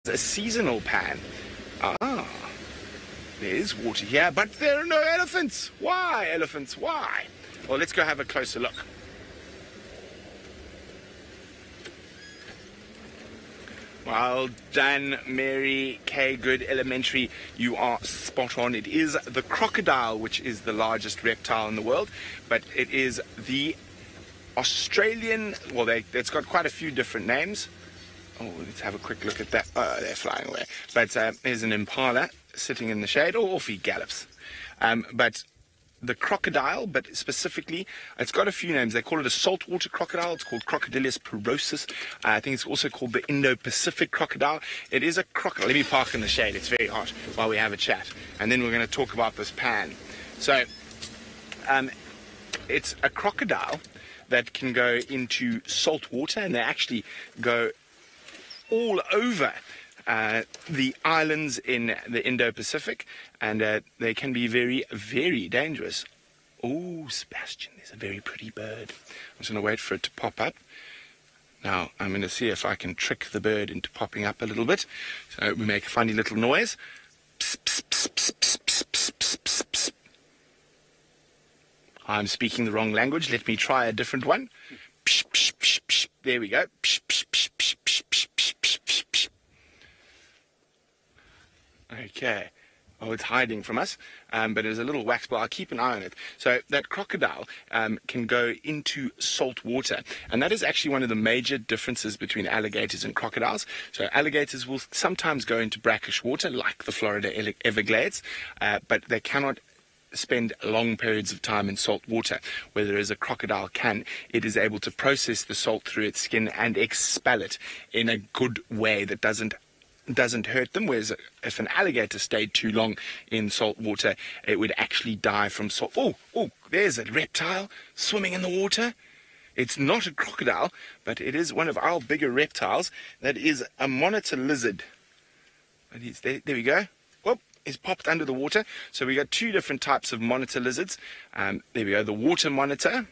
a seasonal pan. Ah, there is water here, but there are no elephants. Why, elephants? Why? Well, let's go have a closer look. Well done, Mary K. Good Elementary. You are spot on. It is the crocodile, which is the largest reptile in the world, but it is the Australian, well, it's got quite a few different names. Oh, let's have a quick look at that. Oh, they're flying away. But there's an impala sitting in the shade. Oh, off he gallops. But the crocodile, but specifically, it's got a few names. They call it a saltwater crocodile. It's called Crocodylus porosus. I think it's also called the Indo-Pacific crocodile. It is a crocodile. Let me park in the shade. It's very hot while we have a chat. And then we're going to talk about this pan. So, it's a crocodile that can go into salt water, and they actually go all over the islands in the Indo-Pacific, and they can be very, very dangerous. Oh, Sebastian, there's a very pretty bird. I'm just going to wait for it to pop up. Now, I'm going to see if I can trick the bird into popping up a little bit. So we make a funny little noise. Psst, psst, psst, psst, psst, psst, psst, psst, psst. I'm speaking the wrong language. Let me try a different one. Psh, psh, psh, psh. There we go. Psh, psh, psh, psh, psh, psh, psh, psh, psh, psh. Okay. Oh, it's hiding from us, but there's a little wax ball. I'll keep an eye on it. So that crocodile can go into salt water, and that is actually one of the major differences between alligators and crocodiles. So alligators will sometimes go into brackish water, like the Florida Everglades, but they cannot spend long periods of time in salt water, whereas a crocodile can. It is able to process the salt through its skin and expel it in a good way that doesn't hurt them, whereas if an alligator stayed too long in salt water, it would actually die from salt. Oh, there's a reptile swimming in the water. It's not a crocodile, but it is one of our bigger reptiles. That is a monitor lizard. There we go. Whoop, it's popped under the water. So we got two different types of monitor lizards. There we go, the water monitor,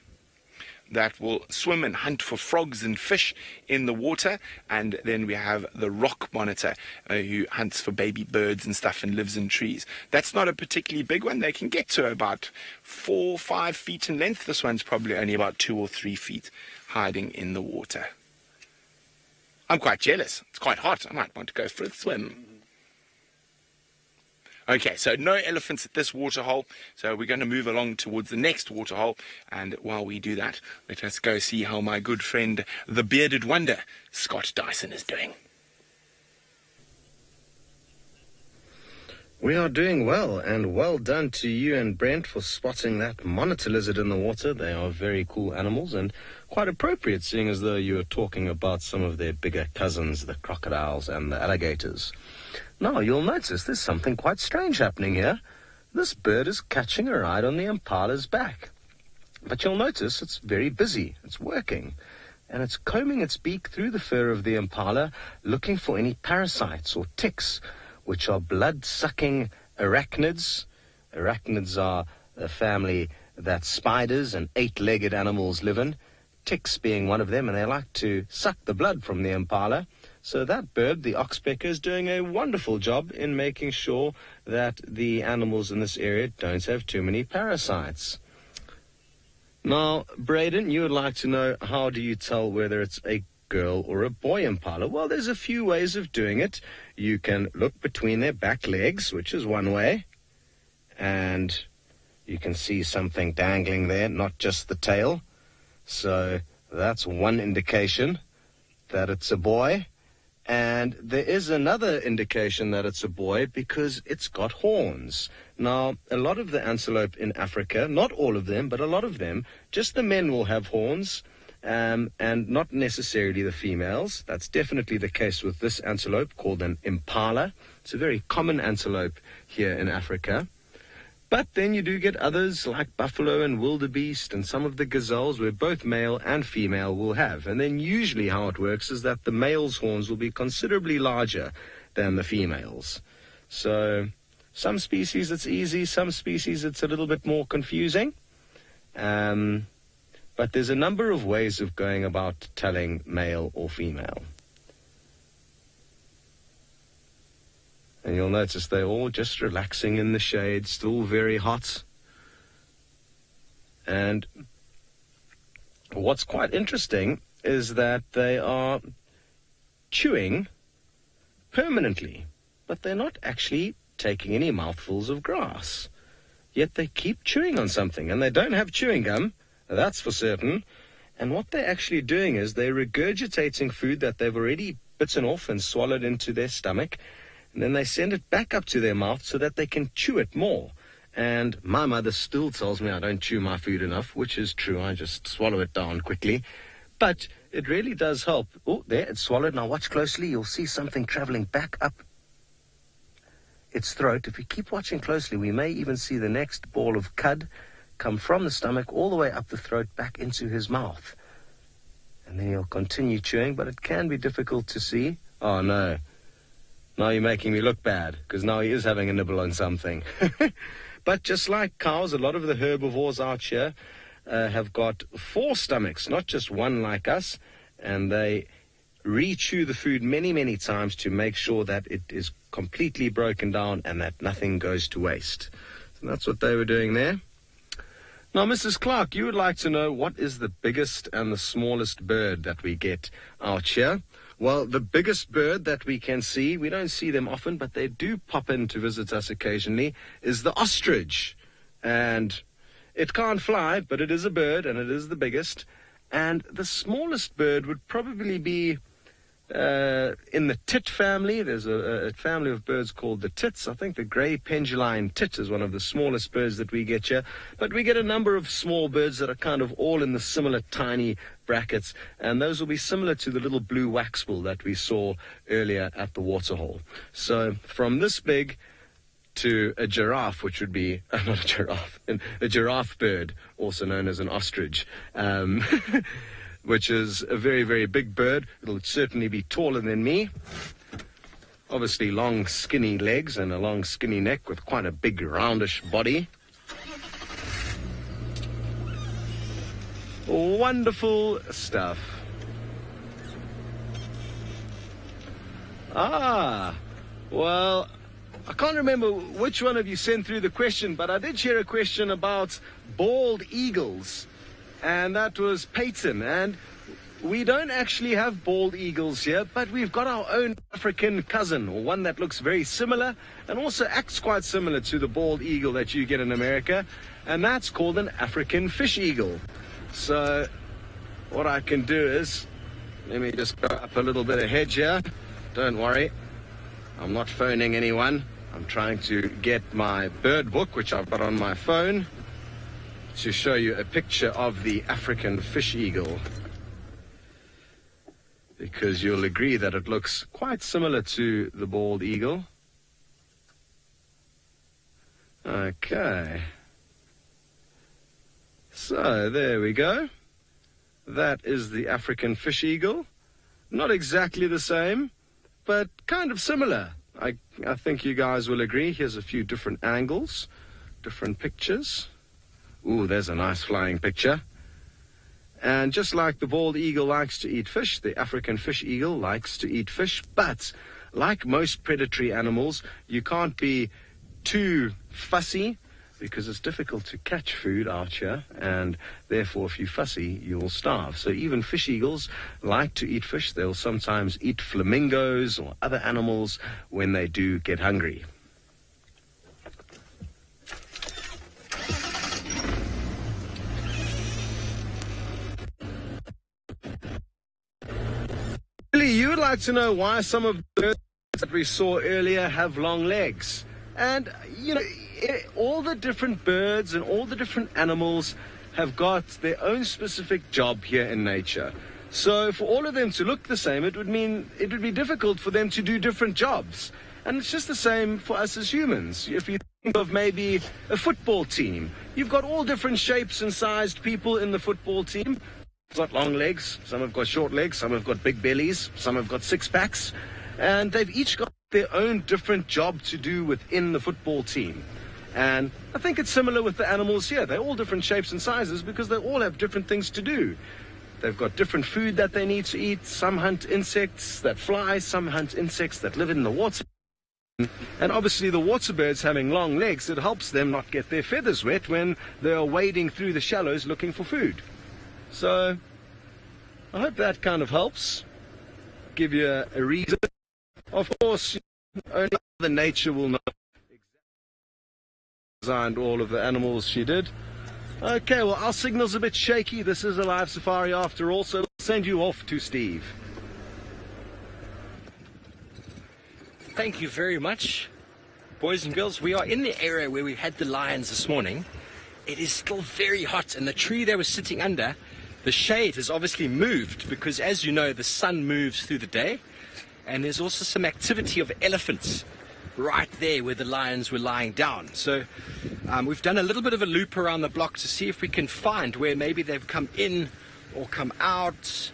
that will swim and hunt for frogs and fish in the water, and then we have the rock monitor, who hunts for baby birds and stuff and lives in trees. That's not a particularly big one. They can get to about 4 or 5 feet in length. This one's probably only about 2 or 3 feet, hiding in the water. I'm quite jealous. It's quite hot. I might want to go for a swim. Okay, so no elephants at this waterhole, so we're going to move along towards the next waterhole, and while we do that, let us go see how my good friend, the bearded wonder, Scott Dyson, is doing. We are doing well, and well done to you and Brent for spotting that monitor lizard in the water. They are very cool animals and quite appropriate, seeing as though you were talking about some of their bigger cousins, the crocodiles and the alligators. Now, you'll notice there's something quite strange happening here. This bird is catching a ride on the impala's back. But you'll notice it's very busy. It's working. And it's combing its beak through the fur of the impala, looking for any parasites or ticks, which are blood-sucking arachnids. Arachnids are a family that spiders and 8-legged animals live in, ticks being one of them, and they like to suck the blood from the impala. So that bird, the oxpecker, is doing a wonderful job in making sure that the animals in this area don't have too many parasites. Now, Braden, you would like to know, how do you tell whether it's a girl or a boy impala? Well, there's a few ways of doing it. You can look between their back legs, which is one way, and you can see something dangling there, not just the tail. So that's one indication that it's a boy. And there is another indication that it's a boy because it's got horns. Now, a lot of the antelope in Africa, not all of them, but a lot of them, just the men will have horns, and not necessarily the females. That's definitely the case with this antelope called an impala. It's a very common antelope here in Africa. But then you do get others like buffalo and wildebeest and some of the gazelles where both male and female will have. And then usually how it works is that the male's horns will be considerably larger than the female's. So some species it's easy, some species it's a little bit more confusing. But there's a number of ways of going about telling male or female. And you'll notice they're all just relaxing in the shade, still very hot. And what's quite interesting is that they are chewing permanently, but they're not actually taking any mouthfuls of grass. Yet they keep chewing on something, and they don't have chewing gum, that's for certain. And what they're actually doing is they're regurgitating food that they've already bitten off and swallowed into their stomach, and then they send it back up to their mouth so that they can chew it more. And my mother still tells me I don't chew my food enough, which is true. I just swallow it down quickly. But it really does help. Oh, there, it's swallowed. Now watch closely. You'll see something traveling back up its throat. If we keep watching closely, we may even see the next ball of cud come from the stomach all the way up the throat back into his mouth. And then he'll continue chewing, but it can be difficult to see. Oh, no. Now you're making me look bad, because now he is having a nibble on something. But just like cows, a lot of the herbivores out here have got 4 stomachs, not just one like us, and they re-chew the food many, many times to make sure that it is completely broken down and that nothing goes to waste. So that's what they were doing there. Now, Mrs. Clark, you would like to know what is the biggest and the smallest bird that we get out here. Well, the biggest bird that we can see, we don't see them often, but they do pop in to visit us occasionally, is the ostrich. And it can't fly, but it is a bird, and it is the biggest. And the smallest bird would probably be in the tit family. There's a family of birds called the tits. I think the grey penduline tit is one of the smallest birds that we get here. But we get a number of small birds that are kind of all in the similar tiny brackets, and those will be similar to the little blue waxbill that we saw earlier at the waterhole. So from this big to a giraffe, which would be, not a giraffe, a giraffe bird, also known as an ostrich, which is a very, very big bird. It'll certainly be taller than me. Obviously long, skinny legs and a long, skinny neck with quite a big, roundish body. Wonderful stuff. Well, I can't remember which one of you sent through the question, but I did share a question about bald eagles, and that was Peyton. And we don't actually have bald eagles here, but we've got our own African cousin, or one that looks very similar and also acts quite similar to the bald eagle that you get in America, and that's called an African fish eagle. So what I can do is, let me just go up a little bit ahead here. Don't worry, I'm not phoning anyone. I'm trying to get my bird book, which I've got on my phone, to show you a picture of the African fish eagle, because you'll agree that it looks quite similar to the bald eagle. Okay. So, there we go. That is the African fish eagle. Not exactly the same, but kind of similar. I think you guys will agree. Here's a few different angles, different pictures. Ooh, there's a nice flying picture. And just like the bald eagle likes to eat fish, the African fish eagle likes to eat fish. But like most predatory animals, you can't be too fussy, because it's difficult to catch food out here, and therefore if you're fussy, you'll starve. So even fish eagles like to eat fish. They'll sometimes eat flamingos or other animals when they do get hungry. Billy, you would like to know why some of the birds that we saw earlier have long legs. And, you know, all the different birds and all the different animals have got their own specific job here in nature. So for all of them to look the same, it would mean it would be difficult for them to do different jobs. And it's just the same for us as humans. If you think of maybe a football team, you've got all different shapes and sized people in the football team. Got long legs, some have got short legs, some have got big bellies, some have got six packs, and they've each got their own different job to do within the football team. And I think it's similar with the animals here. They're all different shapes and sizes because they all have different things to do. They've got different food that they need to eat. Some hunt insects that fly, some hunt insects that live in the water. And obviously the water birds having long legs, it helps them not get their feathers wet when they are wading through the shallows looking for food. So I hope that kind of helps give you a reason. Of course, only the nature will know exactly designed all of the animals she did. Okay, well, our signal's a bit shaky. This is a live safari after all, so I'll send you off to Steve. Thank you very much, boys and girls. We are in the area where we had the lions this morning. It is still very hot, and the tree they were sitting under, the shade has obviously moved because, as you know, the sun moves through the day, and there's also some activity of elephants right there where the lions were lying down. So we've done a little bit of a loop around the block to see if we can find where maybe they've come in or come out.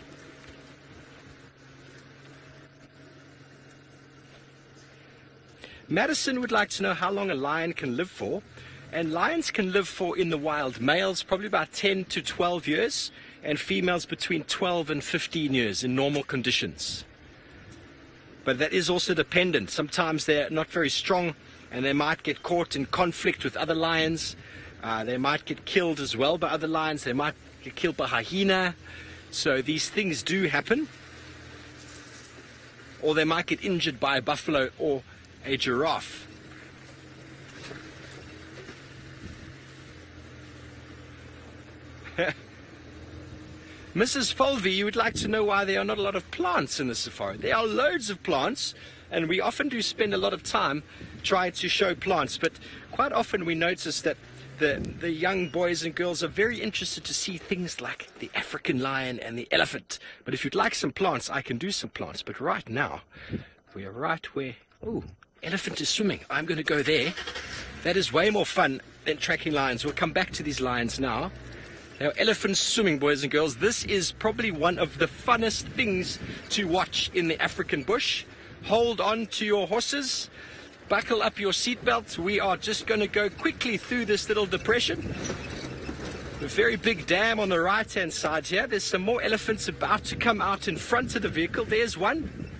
Madison would like to know how long a lion can live for. And lions can live for, in the wild, males probably about 10 to 12 years, and females between 12 and 15 years in normal conditions. But that is also dependent. Sometimes they're not very strong and they might get caught in conflict with other lions. They might get killed as well by other lions. They might get killed by hyena. So these things do happen. Or they might get injured by a buffalo or a giraffe. Mrs. Fulvey, you would like to know why there are not a lot of plants in the safari. There are loads of plants, and we often do spend a lot of time trying to show plants, but quite often we notice that the young boys and girls are very interested to see things like the African lion and the elephant. But if you'd like some plants, I can do some plants. But right now, we are right where... Oh, elephant is swimming. I'm going to go there. That is way more fun than tracking lions. We'll come back to these lions now. There are elephants swimming, boys and girls. This is probably one of the funnest things to watch in the African bush. Hold on to your horses. Buckle up your seatbelt. We are just going to go quickly through this little depression. A very big dam on the right-hand side here. There's some more elephants about to come out in front of the vehicle. There's one.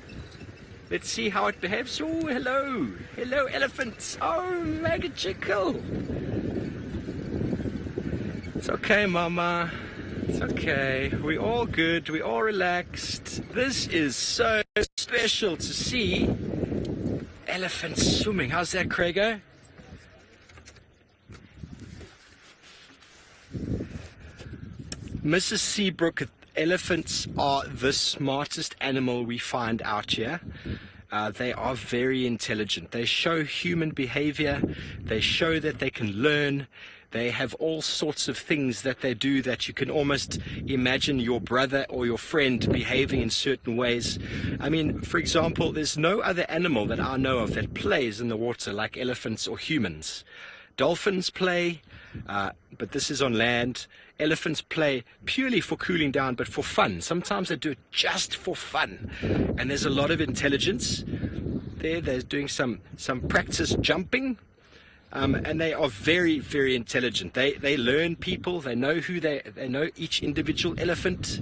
Let's see how it behaves. Oh, hello. Hello, elephants. Oh, magical. It's okay, Mama. It's okay. We're all good. We're all relaxed. This is so special to see elephants swimming. How's that, Craigo? Mrs. Seabrook, elephants are the smartest animal we find out here. They are very intelligent. They show human behavior. They show that they can learn. They have all sorts of things that they do that you can almost imagine your brother or your friend behaving in certain ways. I mean, for example, there's no other animal that I know of that plays in the water like elephants or humans. Dolphins play, but this is on land. Elephants play purely for cooling down, but for fun. Sometimes they do it just for fun. And there's a lot of intelligence. They're doing some practice jumping. And they are very, very intelligent. They learn people. They know who they know each individual elephant.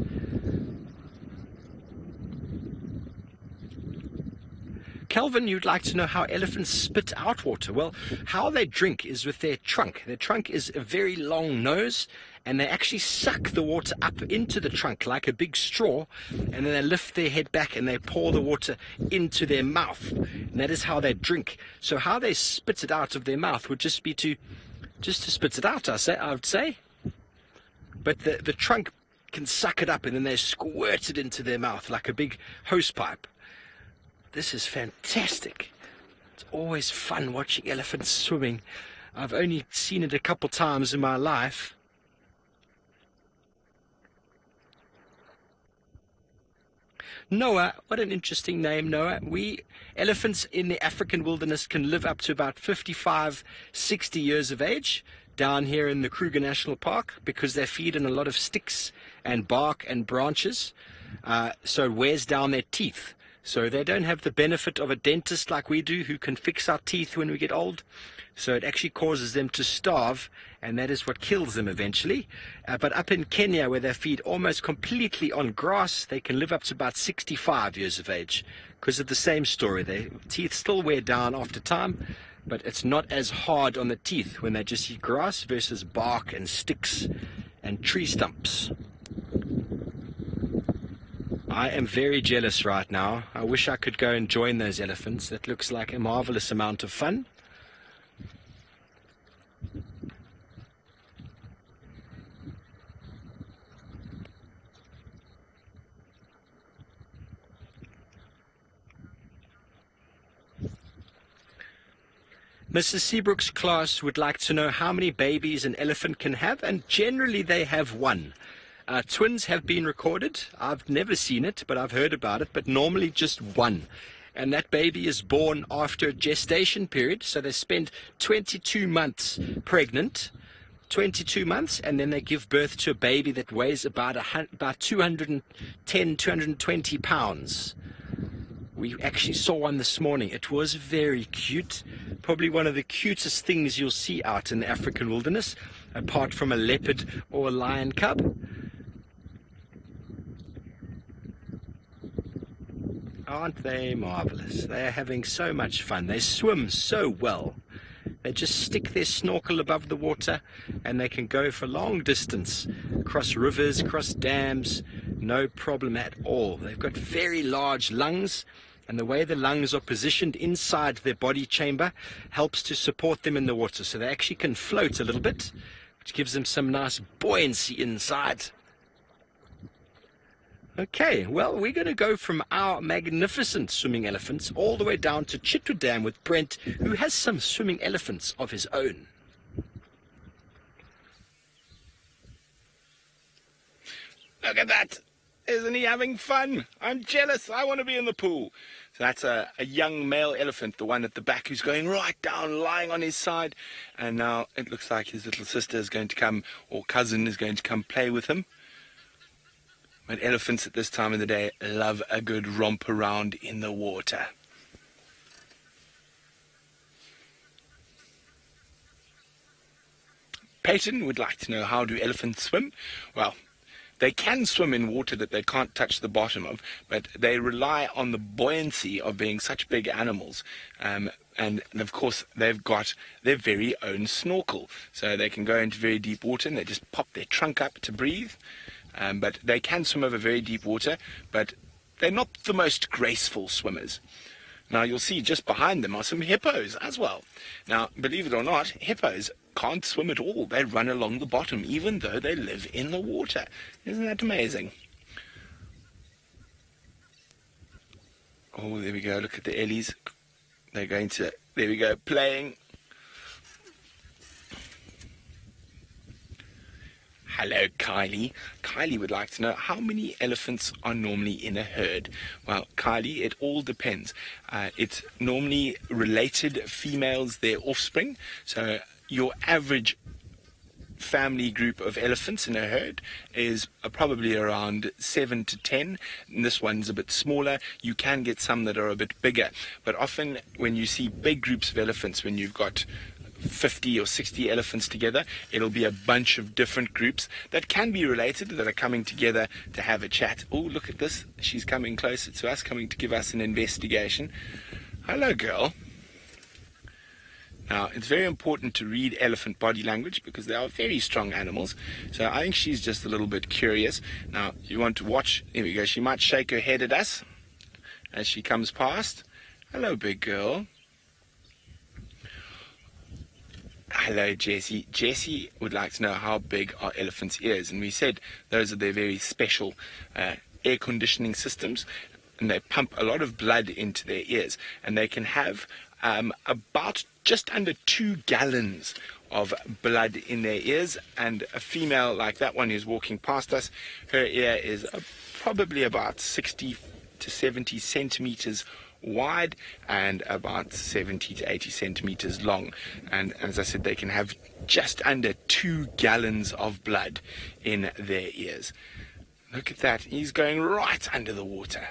Kelvin, you'd like to know how elephants spit out water. Well, how they drink is with their trunk. Their trunk is a very long nose, and they actually suck the water up into the trunk like a big straw, and then they lift their head back and they pour the water into their mouth. And that is how they drink. So how they spit it out of their mouth would just be to spit it out, I would say. But the trunk can suck it up, and then they squirt it into their mouth like a big hose pipe. This is fantastic. It's always fun watching elephants swimming. I've only seen it a couple times in my life. Noah, what an interesting name, Noah. Elephants in the African wilderness can live up to about 55, 60 years of age down here in the Kruger National Park because they feed on a lot of sticks and bark and branches. So it wears down their teeth. So they don't have the benefit of a dentist like we do, who can fix our teeth when we get old. So it actually causes them to starve, and that is what kills them eventually. But up in Kenya, where they feed almost completely on grass, they can live up to about 65 years of age because of the same story. Their teeth still wear down after time, but it's not as hard on the teeth when they just eat grass versus bark and sticks and tree stumps. I am very jealous right now. I wish I could go and join those elephants. That looks like a marvelous amount of fun. Mrs. Seabrook's class would like to know how many babies an elephant can have, and generally they have one. Twins have been recorded. I've never seen it, but I've heard about it, but normally just one. And that baby is born after a gestation period, so they spend 22 months pregnant, 22 months, and then they give birth to a baby that weighs about 210, 220 pounds. We actually saw one this morning. It was very cute. Probably one of the cutest things you'll see out in the African wilderness, apart from a leopard or a lion cub. Aren't they marvelous? They are having so much fun. They swim so well. They just stick their snorkel above the water and they can go for long distance, across rivers, across dams, no problem at all. They've got very large lungs, and the way the lungs are positioned inside their body chamber helps to support them in the water. So they actually can float a little bit, which gives them some nice buoyancy inside. Okay, well, we're going to go from our magnificent swimming elephants all the way down to Chitwa Dam with Brent, who has some swimming elephants of his own. Look at that. Isn't he having fun? I'm jealous. I want to be in the pool. So that's a young male elephant, the one at the back, who's going right down, lying on his side. And now it looks like his little sister is going to come, or cousin is going to come play with him. But elephants at this time of the day love a good romp around in the water. Peyton would like to know, how do elephants swim? Well, they can swim in water that they can't touch the bottom of, but they rely on the buoyancy of being such big animals. And of course, they've got their very own snorkel. So they can go into very deep water and they just pop their trunk up to breathe. But they can swim over very deep water, but they're not the most graceful swimmers. Now, you'll see just behind them are some hippos as well. Now, believe it or not, hippos can't swim at all. They run along the bottom, even though they live in the water. Isn't that amazing? Oh, there we go. Look at the Ellies. They're going to, there we go, playing. Hello, Kylie. Kylie would like to know, how many elephants are normally in a herd? Well, Kylie, it all depends. It's normally related females, their offspring. So your average family group of elephants in a herd is probably around 7 to 10. And this one's a bit smaller. You can get some that are a bit bigger. But often when you see big groups of elephants, when you've got 50 or 60 elephants together, it'll be a bunch of different groups that can be related, that are coming together to have a chat. Oh, look at this. She's coming closer to us, coming to give us an investigation. Hello, girl. Now, it's very important to read elephant body language because they are very strong animals. So I think she's just a little bit curious. Now, you want to watch. Here we go. She might shake her head at us as she comes past. Hello, big girl. Hello, Jessie. Jessie would like to know, how big are elephants' ears? And we said those are their very special air conditioning systems, and they pump a lot of blood into their ears, and they can have about just under 2 gallons of blood in their ears. And a female like that one who's walking past us, her ear is probably about 60 to 70 centimeters wide and about 70 to 80 centimeters long. And as I said, they can have just under 2 gallons of blood in their ears. Look at that. He's going right under the water.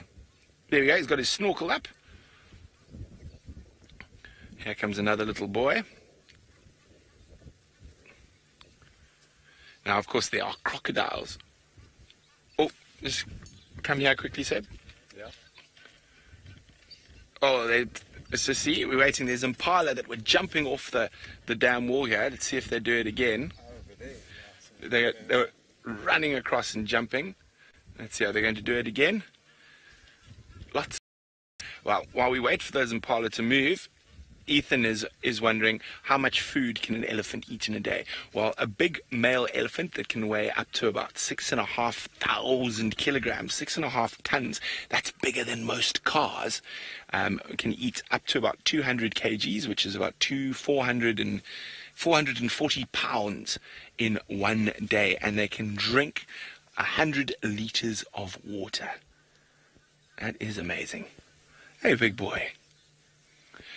There we go, he's got his snorkel up. Here comes another little boy. Now, of course, there are crocodiles. Oh, just come here quickly, Seb. Yeah. Oh, so see, we're waiting. There's impala that were jumping off the dam wall here. Let's see if they do it again. They were running across and jumping. Let's see how they're going to do it again. Lots. Well, while we wait for those impala to move, Ethan is wondering how much food can an elephant eat in a day? Well, a big male elephant that can weigh up to about 6,500 kilograms, 6.5 tons, that's bigger than most cars, can eat up to about 200 kgs, which is about 440 pounds in one day, and they can drink 100 liters of water. That is amazing. Hey, big boy.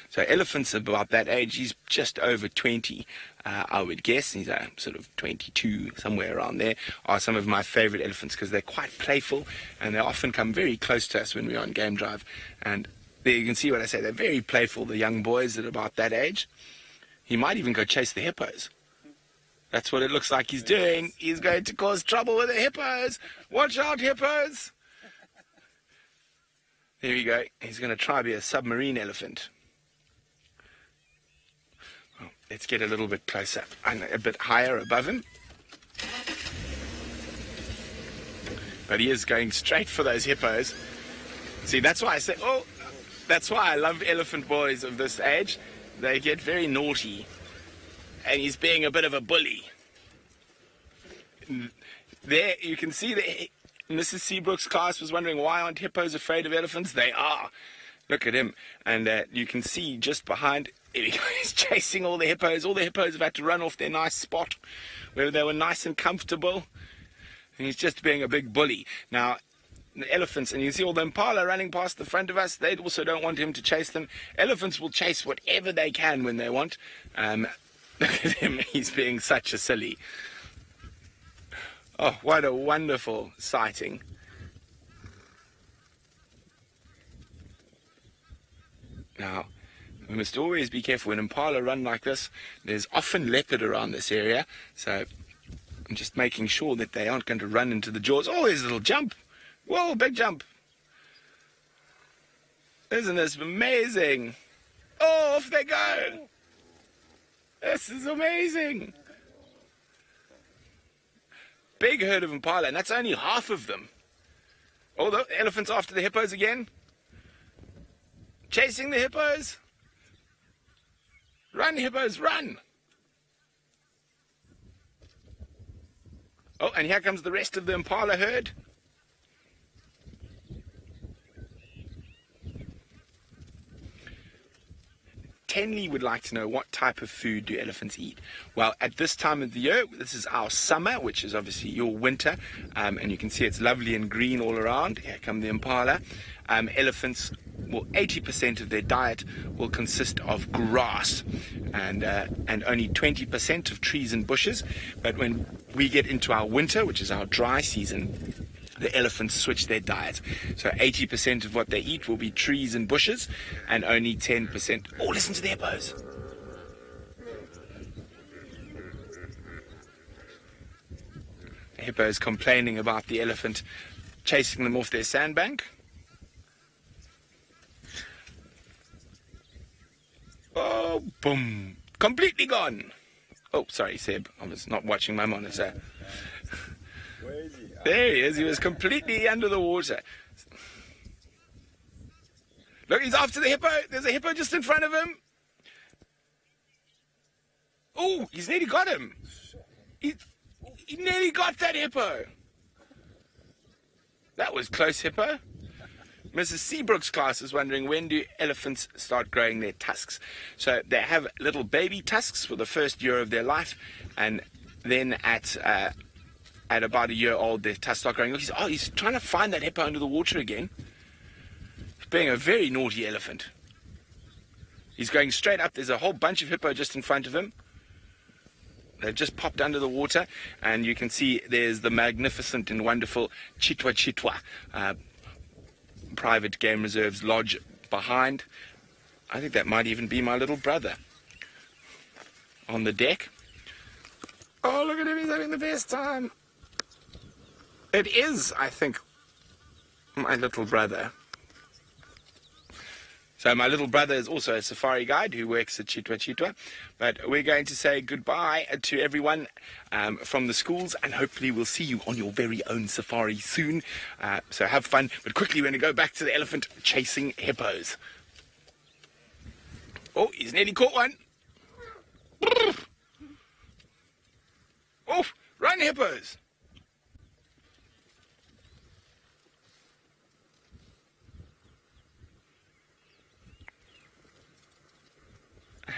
So elephants are about that age. He's just over 20, I would guess. He's sort of 22, somewhere around there. Are some of my favorite elephants because they're quite playful and they often come very close to us when we're on game drive. And there you can see what I say. They're very playful, the young boys that are about that age. He might even go chase the hippos. That's what it looks like he's doing. He's going to cause trouble with the hippos. Watch out, hippos. There we go. He's going to try be a submarine elephant. Well, let's get a little bit closer and a bit higher above him. But he is going straight for those hippos. See, that's why I say, oh, that's why I love elephant boys of this age. They get very naughty. And he's being a bit of a bully. There, you can see that Mrs. Seabrook's class was wondering why aren't hippos afraid of elephants? They are. Look at him. And you can see just behind, he's chasing all the hippos. All the hippos have had to run off their nice spot where they were nice and comfortable. And he's just being a big bully. Now, the elephants, and you see all the impala running past the front of us, they also don't want him to chase them. Elephants will chase whatever they can when they want. Look at him, he's being such a silly. Oh, what a wonderful sighting. Now, we must always be careful when impala run like this. There's often leopard around this area, so I'm just making sure that they aren't going to run into the jaws. Oh, there's a little jump. Whoa, big jump. Isn't this amazing? Oh, off they go. This is amazing. Big herd of impala, and that's only half of them. Oh, the elephants after the hippos again. Chasing the hippos. Run, hippos, run. Oh, and here comes the rest of the impala herd. Tenley would like to know, what type of food do elephants eat? Well, at this time of the year, this is our summer, which is obviously your winter, and you can see it's lovely and green all around. Here come the impala. Elephants, well, 80% of their diet will consist of grass and only 20% of trees and bushes. But when we get into our winter, which is our dry season, the elephants switch their diet. So 80% of what they eat will be trees and bushes, and only 10%. Oh, listen to the hippos. The hippos complaining about the elephant chasing them off their sandbank. Oh, boom. Completely gone. Oh, sorry, Seb. I was not watching my monitor. Where is he? There he is. He was completely under the water. Look, he's after the hippo. There's a hippo just in front of him. Oh, he's nearly got him. He nearly got that hippo. That was close, hippo. Mrs. Seabrook's class is wondering, when do elephants start growing their tusks? So they have little baby tusks for the first year of their life, and then at about a year old, their tusks start growing. Look, he's trying to find that hippo under the water again. He's being a very naughty elephant. He's going straight up. There's a whole bunch of hippo just in front of him. They've just popped under the water, and you can see there's the magnificent and wonderful chitwa chitwa, private game reserve's lodge behind. I think that might even be my little brother on the deck. Oh, look at him, he's having the best time. It is, I think, my little brother. So my little brother is also a safari guide who works at Chitwa Chitwa. But we're going to say goodbye to everyone from the schools, and hopefully we'll see you on your very own safari soon. So have fun. But quickly we're going to go back to the elephant chasing hippos. Oh, he's nearly caught one. Oh, run hippos.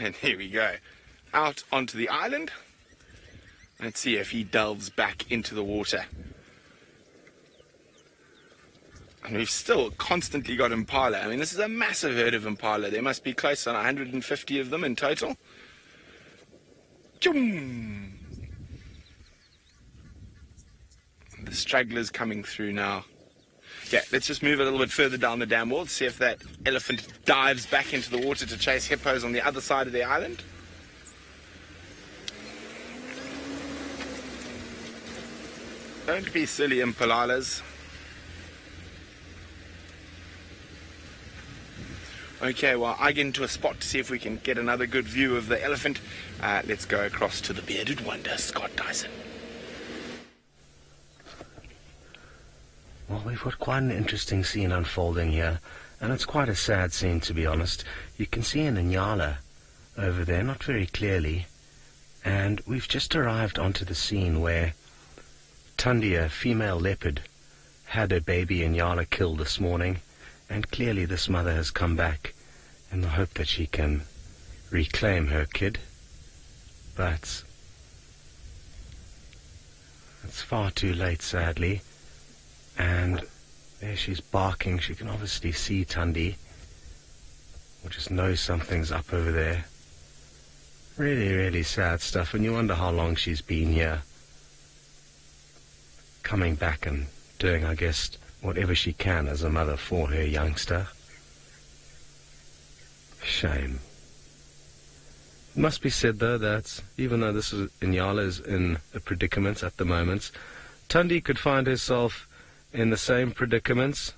And here we go, out onto the island. Let's see if he delves back into the water. And we've still constantly got impala. I mean, this is a massive herd of impala. There must be close to 150 of them in total. Choom! The stragglers coming through now. Yeah, let's just move a little bit further down the dam wall to see if that elephant dives back into the water to chase hippos on the other side of the island. Don't be silly, impalalas. Okay, well, I get into a spot to see if we can get another good view of the elephant. Let's go across to the bearded wonder, Scott Dyson. Well, we've got quite an interesting scene unfolding here, and it's quite a sad scene, to be honest. You can see an Inyala over there, not very clearly, and we've just arrived onto the scene where Tundi, a female leopard, had a baby Inyala killed this morning, and clearly this mother has come back in the hope that she can reclaim her kid, but it's far too late, sadly. And there she's barking. She can obviously see Tundi, or just knows something's up over there. Really, really sad stuff, and you wonder how long she's been here. Coming back and doing, I guess, whatever she can as a mother for her youngster. Shame. It must be said, though, that even though this is Inyala is in a predicament at the moment, Tundi could find herself in the same predicaments.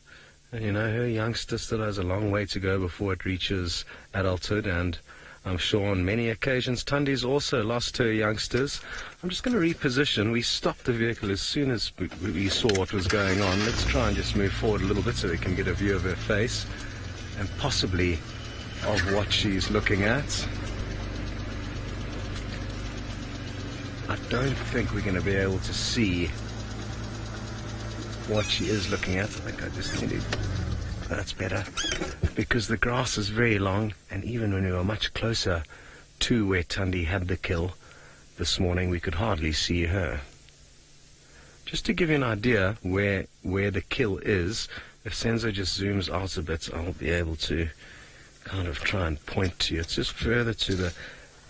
You know, her youngster still has a long way to go before it reaches adulthood, and I'm sure on many occasions Tundi's also lost her youngsters. I'm just going to reposition. We stopped the vehicle as soon as we saw what was going on. Let's try and just move forward a little bit so we can get a view of her face and possibly of what she's looking at. I don't think we're going to be able to see what she is looking at. I think I just need to... That's better. Because the grass is very long, and even when we were much closer to where Tundi had the kill this morning, we could hardly see her. Just to give you an idea where the kill is, if Senzo just zooms out a bit, I'll be able to kind of try and point to you. It's just further to the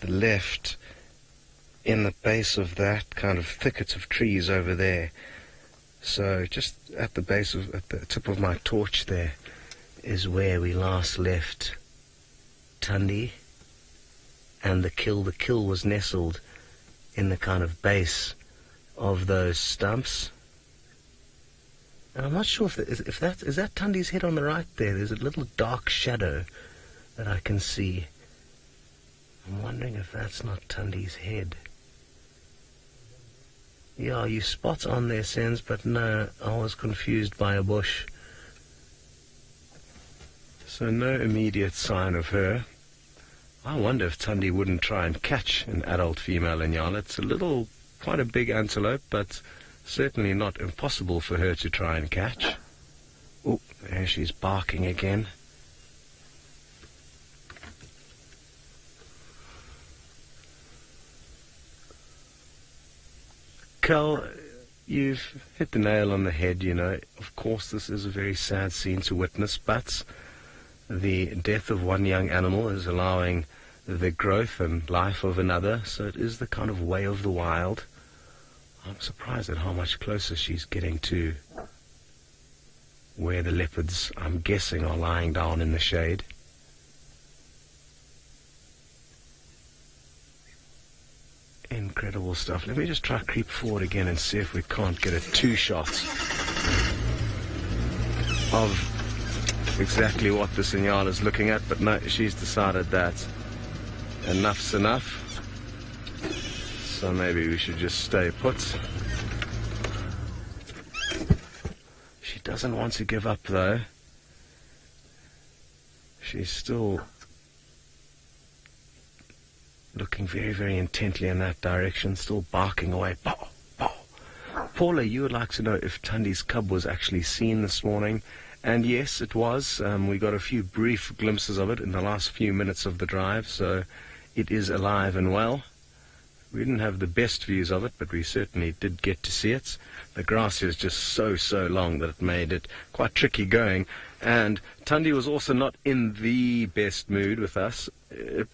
left, in the base of that kind of thicket of trees over there. So just at the base of, at the tip of my torch there, is where we last left Tundi, and the kill was nestled in the kind of base of those stumps. And I'm not sure if that is that Tundi's head on the right there. There's a little dark shadow that I can see. I'm wondering if that's not Tundi's head. Yeah, you spot on there, Sens, but no, I was confused by a bush. So no immediate sign of her. I wonder if Tundi wouldn't try and catch an adult female Inyala. It's quite a big antelope, but certainly not impossible for her to try and catch. Oh, there she's barking again. Cal, you've hit the nail on the head, you know. Of course, this is a very sad scene to witness, but the death of one young animal is allowing the growth and life of another, so it is the kind of way of the wild. I'm surprised at how much closer she's getting to where the leopards, I'm guessing, are lying down in the shade. Incredible stuff. Let me just try creep forward again and see if we can't get a two shot of exactly what this Inyala is looking at, but no, she's decided that enough's enough. So maybe we should just stay put. She doesn't want to give up though. She's still looking very, very intently in that direction, still barking away. Bow, bow. Paula, you would like to know if Tundi's cub was actually seen this morning. And yes, it was. We got a few brief glimpses of it in the last few minutes of the drive, so it is alive and well. We didn't have the best views of it, but we certainly did get to see it. The grass is just so long that it made it quite tricky going. And Tundi was also not in the best mood with us,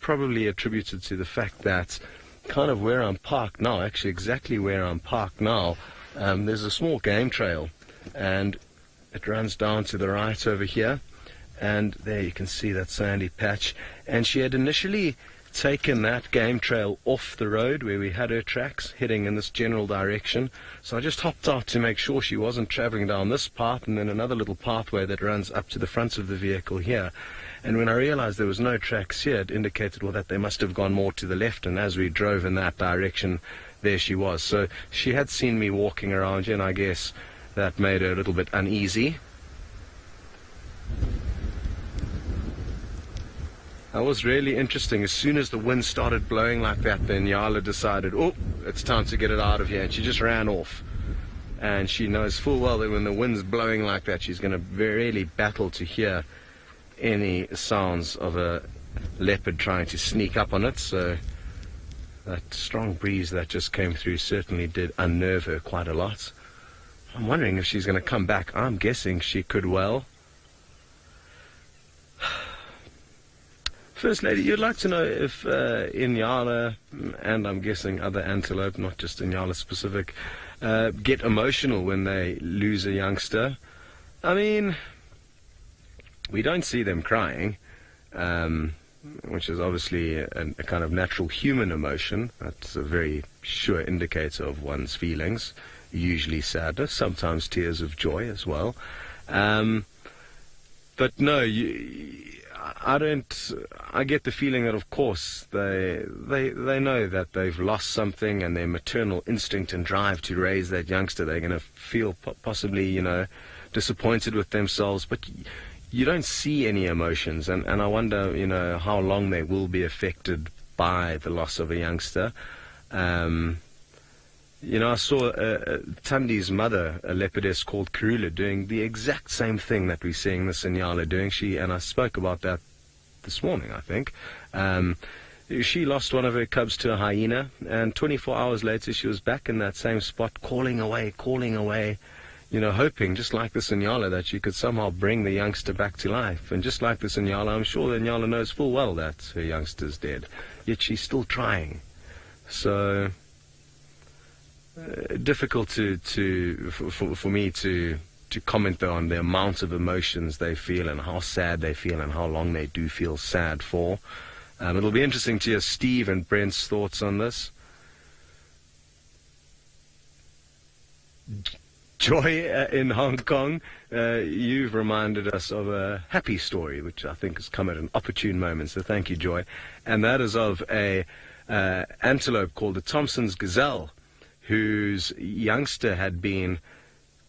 probably attributed to the fact that kind of where I'm parked now, actually exactly where I'm parked now, there's a small game trail, and it runs down to the right over here, and there you can see that sandy patch. And she had initially taken that game trail off the road where we had her tracks heading in this general direction, so I just hopped out to make sure she wasn't traveling down this path and then another little pathway that runs up to the front of the vehicle here. And when I realized there was no tracks here, it indicated, well, that they must have gone more to the left, and as we drove in that direction, there she was. So she had seen me walking around here, and I guess that made her a little bit uneasy. That was really interesting. As soon as the wind started blowing like that, then Inyala decided, oh, it's time to get it out of here, and she just ran off. And she knows full well that when the wind's blowing like that, she's going to really battle to hear any sounds of a leopard trying to sneak up on it. So that strong breeze that just came through certainly did unnerve her quite a lot. I'm wondering if she's going to come back. I'm guessing she could well. First Lady, you'd like to know if Inyala, and I'm guessing other antelope, not just Inyala specific, get emotional when they lose a youngster. I mean, we don't see them crying, which is obviously a kind of natural human emotion. That's a very sure indicator of one's feelings. Usually sadness, sometimes tears of joy as well. But no, I get the feeling that, of course, they know that they've lost something, and their maternal instinct and drive to raise that youngster, they're going to feel possibly, disappointed with themselves. But you don't see any emotions, and I wonder, how long they will be affected by the loss of a youngster. I saw Tundi's mother, a leopardess called Karula, doing the exact same thing that we're seeing this Inyala doing. And I spoke about that this morning, I think. She lost one of her cubs to a hyena, and 24 hours later she was back in that same spot, calling away, hoping, just like this Inyala, that she could somehow bring the youngster back to life. And just like this Inyala, I'm sure the Inyala knows full well that her youngster's dead, yet she's still trying. So difficult for me to comment though on the amount of emotions they feel and how sad they feel and how long they do feel sad for. It'll be interesting to hear Steve and Brent's thoughts on this. Joy in Hong Kong, you've reminded us of a happy story, which I think has come at an opportune moment, so thank you, Joy. And that is of a antelope called the Thompson's Gazelle, whose youngster had been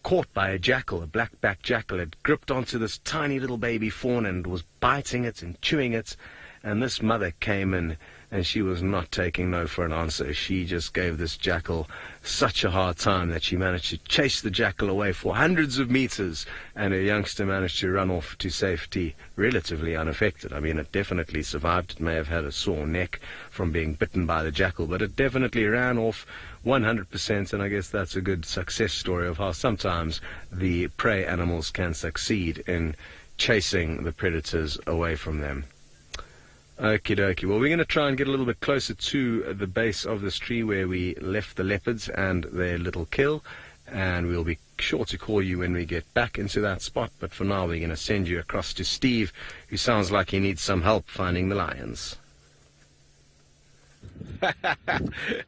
caught by a jackal, a black-backed jackal, had gripped onto this tiny little baby fawn and was biting it and chewing it. And this mother came in, and she was not taking no for an answer. She just gave this jackal such a hard time that she managed to chase the jackal away for hundreds of meters, and her youngster managed to run off to safety relatively unaffected. I mean, it definitely survived. It may have had a sore neck from being bitten by the jackal, but it definitely ran off 100%, and I guess that's a good success story of how sometimes the prey animals can succeed in chasing the predators away from them. Okie dokie. Well, we're going to try and get a little bit closer to the base of this tree where we left the leopards and their little kill, and we'll be sure to call you when we get back into that spot. But for now, we're going to send you across to Steve, who sounds like he needs some help finding the lions.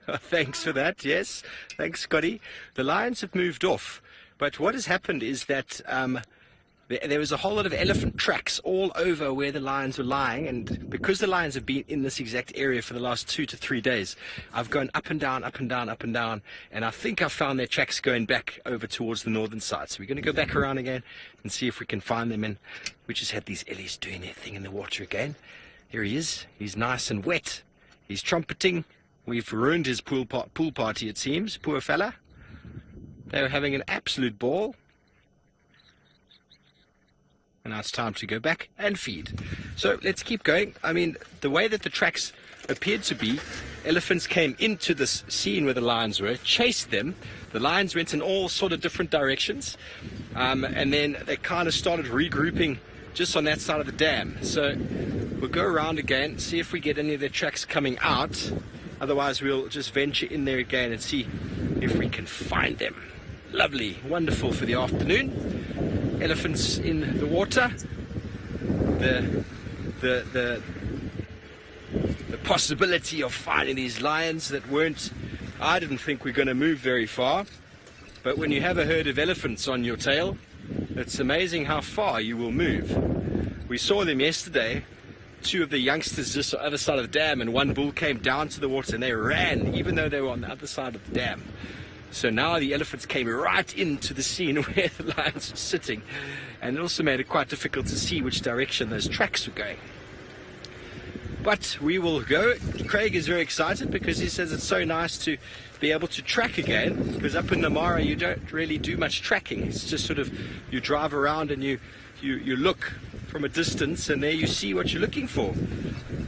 Thanks for that. Yes, thanks, Scotty. The lions have moved off, but what has happened is that there was a whole lot of elephant tracks all over where the lions were lying, and because the lions have been in this exact area for the last 2 to 3 days, I've gone up and down, up and down, up and down, and I think I found their tracks going back over towards the northern side. So we're going to go back around again and see if we can find them. And we just had these Ellies doing their thing in the water again. Here he is. He's nice and wet. He's trumpeting. We've ruined his pool party, it seems. Poor fella. They were having an absolute ball. And now it's time to go back and feed. So let's keep going. I mean, the way that the tracks appeared to be, elephants came into this scene where the lions were, chased them. The lions went in all sort of different directions. And then they kind of started regrouping just on that side of the dam. So we'll go around again, see if we get any of their tracks coming out. Otherwise, we'll just venture in there again and see if we can find them. Lovely, wonderful for the afternoon. Elephants in the water. The possibility of finding these lions that weren't, I didn't think we're going to move very far. But when you have a herd of elephants on your tail, it's amazing how far you will move. We saw them yesterday. 2 of the youngsters just on the other side of the dam, and 1 bull came down to the water and they ran, even though they were on the other side of the dam. So now the elephants came right into the scene where the lions were sitting, and it also made it quite difficult to see which direction those tracks were going. But we will go. Craig is very excited because he says it's so nice to be able to track again, because up in Namara you don't really do much tracking. It's just sort of you drive around and you look from a distance and there you see what you're looking for.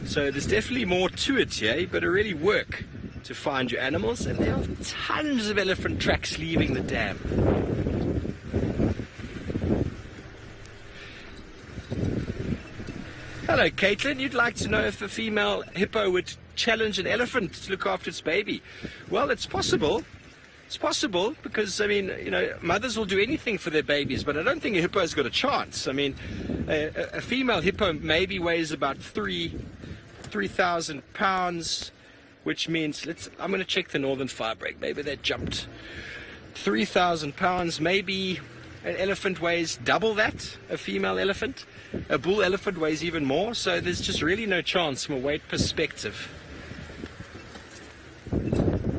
So there's definitely more to it here. You've got to really work to find your animals, and there are tons of elephant tracks leaving the dam. Hello, Caitlin. You'd like to know if a female hippo would challenge an elephant to look after its baby. Well, it's possible. It's possible because, I mean, you know, mothers will do anything for their babies, but I don't think a hippo's got a chance. I mean, a female hippo maybe weighs about 3,000 pounds, which means, I'm going to check the northern firebreak. Maybe they jumped 3,000 pounds. Maybe an elephant weighs double that, a female elephant. A bull elephant weighs even more, so there's just really no chance from a weight perspective.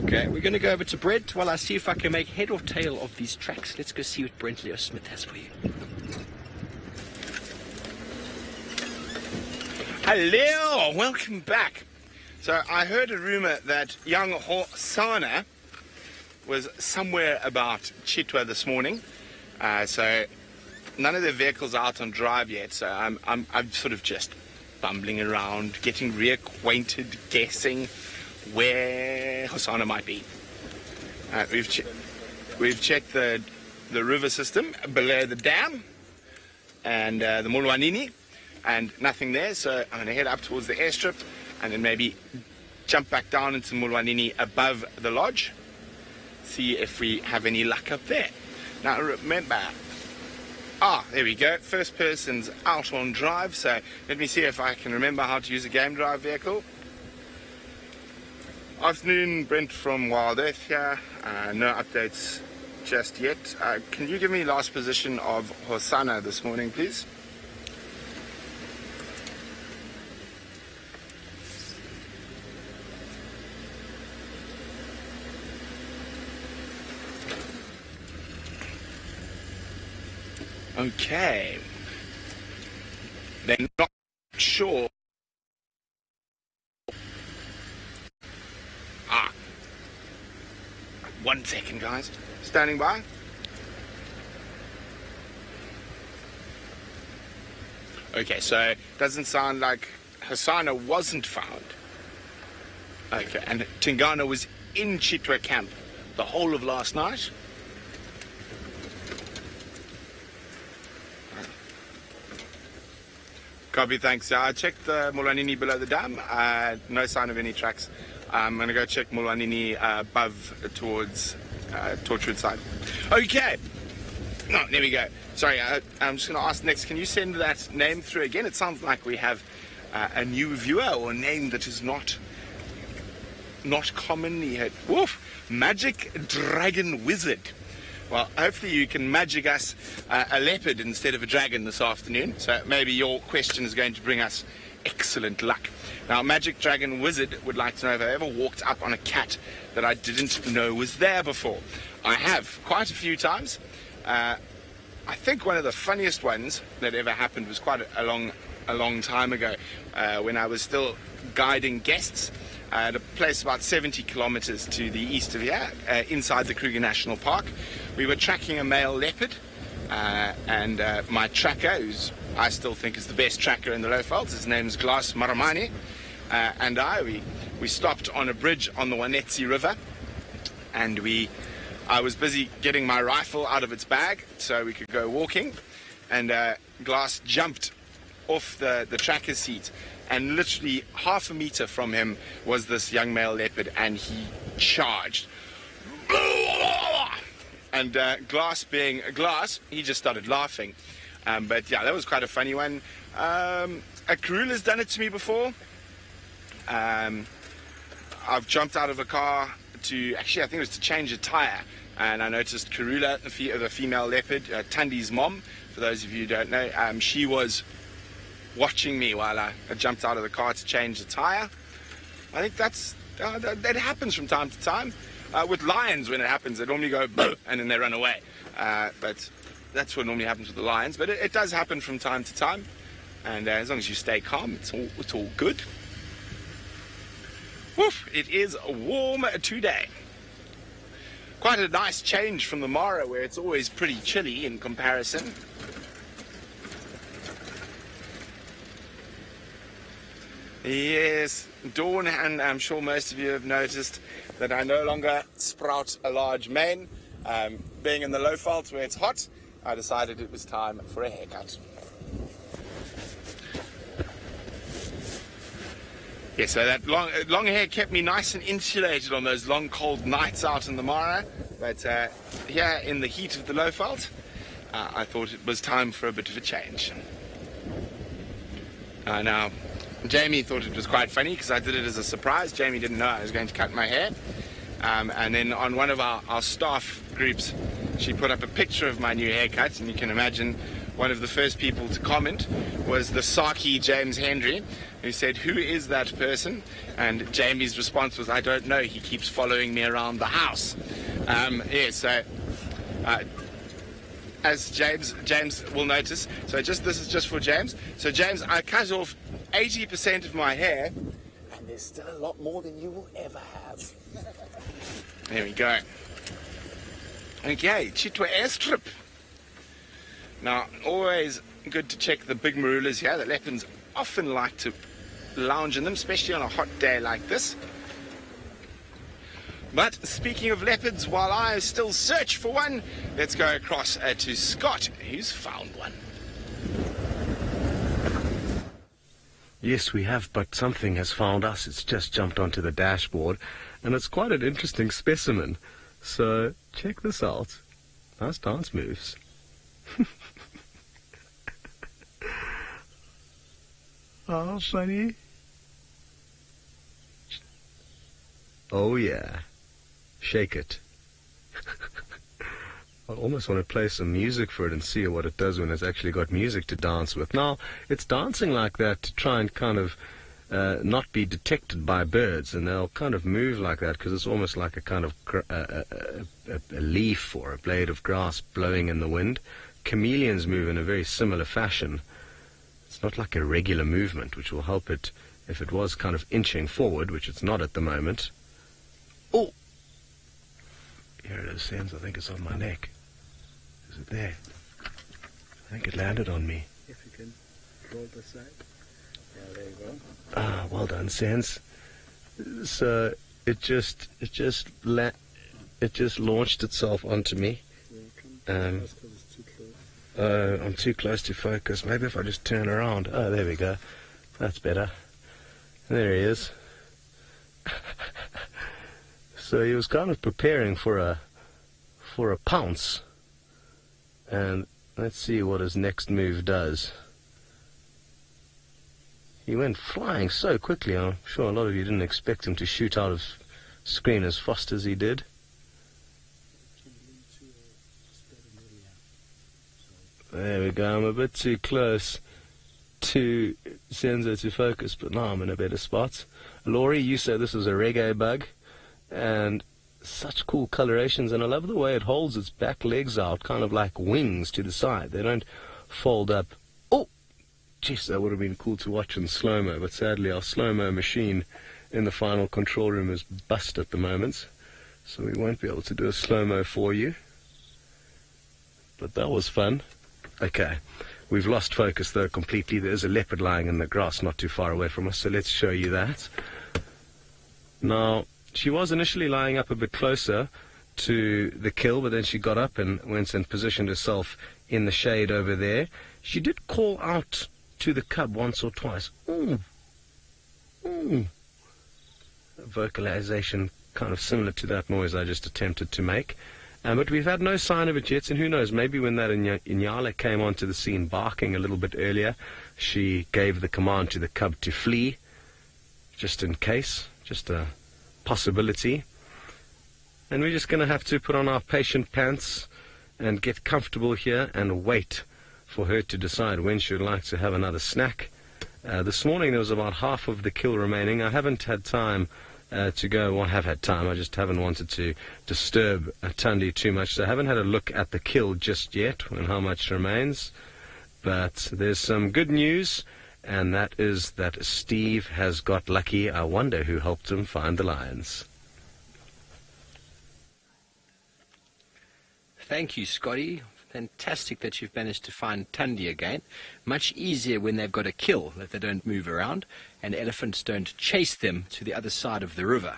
Okay, we're going to go over to Brent while I see if I can make head or tail of these tracks. Let's go see what Brent Leo Smith has for you. Hello, welcome back. So I heard a rumor that young Hosana was somewhere about Chitwa this morning. So none of the vehicles are out on drive yet. So I'm sort of just bumbling around, getting reacquainted, guessing where Hosana might be. We've checked the river system below the dam and the Mulwanini, and nothing there. So I'm going to head up towards the airstrip and then maybe jump back down into Mulwanini above the lodge, see if we have any luck up there. Now remember, there we go, first person's out on drive, so let me see if I can remember how to use a game drive vehicle. Afternoon, Brent from Wild Earth here. No updates just yet. Can you give me last position of Hosana this morning, please? Okay. They're not sure. 1 second, guys. Standing by. Okay, so it doesn't sound like Hosana wasn't found. Okay, and Tingana was in Chitwa camp the whole of last night. Copy, thanks. I checked the Mulwanini below the dam. No sign of any tracks. I'm going to go check Mulwanini above towards Torchwood side. Okay. No, there we go. Sorry, I'm just going to ask next, can you send that name through again? It sounds like we have a new viewer, or a name that is not commonly heard. Woof! Magic Dragon Wizard. Well, hopefully you can magic us a leopard instead of a dragon this afternoon. So maybe your question is going to bring us excellent luck. Now, Magic Dragon Wizard would like to know if I ever walked up on a cat that I didn't know was there before. I have, quite a few times. I think one of the funniest ones that ever happened was quite a long time ago, when I was still guiding guests at a place about 70 kilometers to the east of here, inside the Kruger National Park. We were tracking a male leopard, and my tracker, who's I still think is the best tracker in the Lowvelds, his name's Glass Maramani, and we stopped on a bridge on the Wanetsi River, and I was busy getting my rifle out of its bag so we could go walking, and Glass jumped off the tracker seat, and literally half a meter from him was this young male leopard, and he charged. And Glass being a Glass, he just started laughing. But yeah, that was quite a funny one. A Karula's done it to me before. I've jumped out of a car actually I think it was to change a tire, and I noticed Karula, the female leopard, Tandi's mom, for those of you who don't know, she was watching me while I jumped out of the car to change the tire. I think that happens from time to time. With lions, when it happens, they normally go and then they run away. But that's what normally happens with the lions. But it does happen from time to time, and as long as you stay calm, it's all good. Woof! It is warm today. Quite a nice change from the Mara, where it's always pretty chilly in comparison. Yes, Dawn, and I'm sure most of you have noticed that I no longer sprout a large mane. Being in the Lowvelds where it's hot, I decided it was time for a haircut. Yeah, so that long hair kept me nice and insulated on those long cold nights out in the Mara, but here in the heat of the Lowveld, I thought it was time for a bit of a change. Now, Jamie thought it was quite funny because I did it as a surprise. Jamie didn't know I was going to cut my hair. And then on one of our staff groups, she put up a picture of my new haircut, and you can imagine one of the first people to comment was the Saki James Henry, who said, "Who is that person?" And Jamie's response was, "I don't know, he keeps following me around the house." So as James will notice, so this is just for James. So James, I cut off 80% of my hair, and there's still a lot more than you will ever have. There we go. Okay, Chitwa airstrip. Now, always good to check the big marulas here. The leopards often like to lounge in them, especially on a hot day like this. But speaking of leopards, while I still search for one, let's go across to Scott, who's found one. Yes, we have, but something has found us. It's just jumped onto the dashboard, and it's quite an interesting specimen. So, check this out. Nice dance moves. Oh, funny. Oh, yeah. Shake it. I almost want to play some music for it and see what it does when it's actually got music to dance with. Now, it's dancing like that to try and kind of not be detected by birds, and they'll kind of move like that because it's almost like a kind of a leaf or a blade of grass blowing in the wind. Chameleons move in a very similar fashion. It's not like a regular movement, which will help it if it was kind of inching forward, which it's not at the moment. Oh! Here it is, Sens. I think it's on my neck. Is it there? I think it landed on me. If you can roll the side. Yeah, there you go. Ah, well done, Sens. So it just launched itself onto me. Yeah, come close 'cause it's too close. I'm too close to focus. Maybe if I just turn around. Oh, there we go. That's better. There he is. So he was kind of preparing for for a pounce. And let's see what his next move does. He went flying so quickly, I'm sure a lot of you didn't expect him to shoot out of screen as fast as he did. There we go, I'm a bit too close to Senzo to focus, but now I'm in a better spot. Laurie, you said this was a reggae bug, and such cool colorations, and I love the way it holds its back legs out, kind of like wings to the side. They don't fold up. Oh, jeez, that would have been cool to watch in slow-mo, but sadly our slow-mo machine in the final control room is bust at the moment, so we won't be able to do a slow-mo for you. But that was fun. Okay, we've lost focus though completely. There's a leopard lying in the grass not too far away from us, so let's show you that. Now, she was initially lying up a bit closer to the kill, but then she got up and went and positioned herself in the shade over there. She did call out to the cub once or twice. Ooh. Ooh. A vocalization kind of similar to that noise I just attempted to make. But we've had no sign of it yet, and who knows, maybe when that Inyala came onto the scene barking a little bit earlier, she gave the command to the cub to flee, just in case, just a possibility. And we're just going to have to put on our patient pants and get comfortable here and wait for her to decide when she would like to have another snack. This morning there was about half of the kill remaining. I haven't had time to go, well, I have had time, I just haven't wanted to disturb Thandi too much, so I haven't had a look at the kill just yet and how much remains. But there's some good news, and that is that Steve has got lucky. I wonder who helped him find the lions. Thank you, Scotty. Fantastic that you've managed to find Thandi again. Much easier when they've got a kill, that they don't move around, and elephants don't chase them to the other side of the river.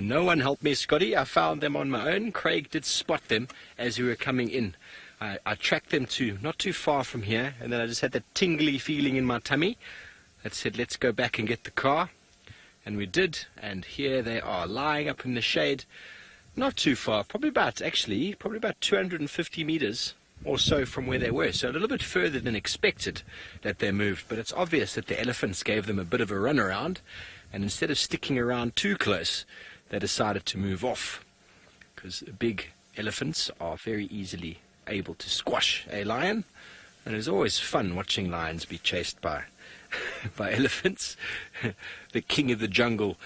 No one helped me, Scotty. I found them on my own. Craig did spot them as we were coming in. I tracked them to not too far from here, and then I just had that tingly feeling in my tummy that said, let's go back and get the car. And we did, and here they are, lying up in the shade. Not too far, probably about 250 meters or so from where they were. So a little bit further than expected that they moved. But it's obvious that the elephants gave them a bit of a run around. And instead of sticking around too close, they decided to move off. Because big elephants are very easily able to squash a lion. And it's always fun watching lions be chased by elephants. The king of the jungle,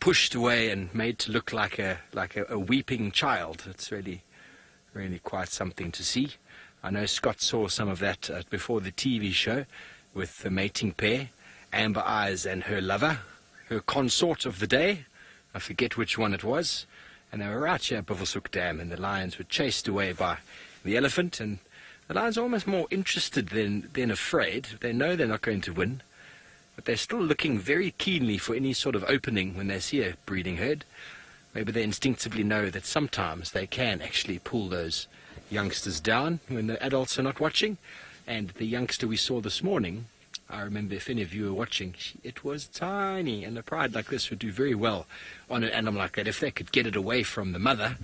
pushed away and made to look like a weeping child. It's really quite something to see. I know Scott saw some of that before the TV show with the mating pair, Amber Eyes and her lover, her consort of the day. I forget which one it was. And they were right here at Buffelshoek Dam, and the lions were chased away by the elephant. And the lions are almost more interested than afraid. They know they're not going to win, but they're still looking very keenly for any sort of opening when they see a breeding herd. Maybe they instinctively know that sometimes they can actually pull those youngsters down when the adults are not watching. And the youngster we saw this morning, I remember if any of you were watching, it was tiny, and a pride like this would do very well on an animal like that if they could get it away from the mother.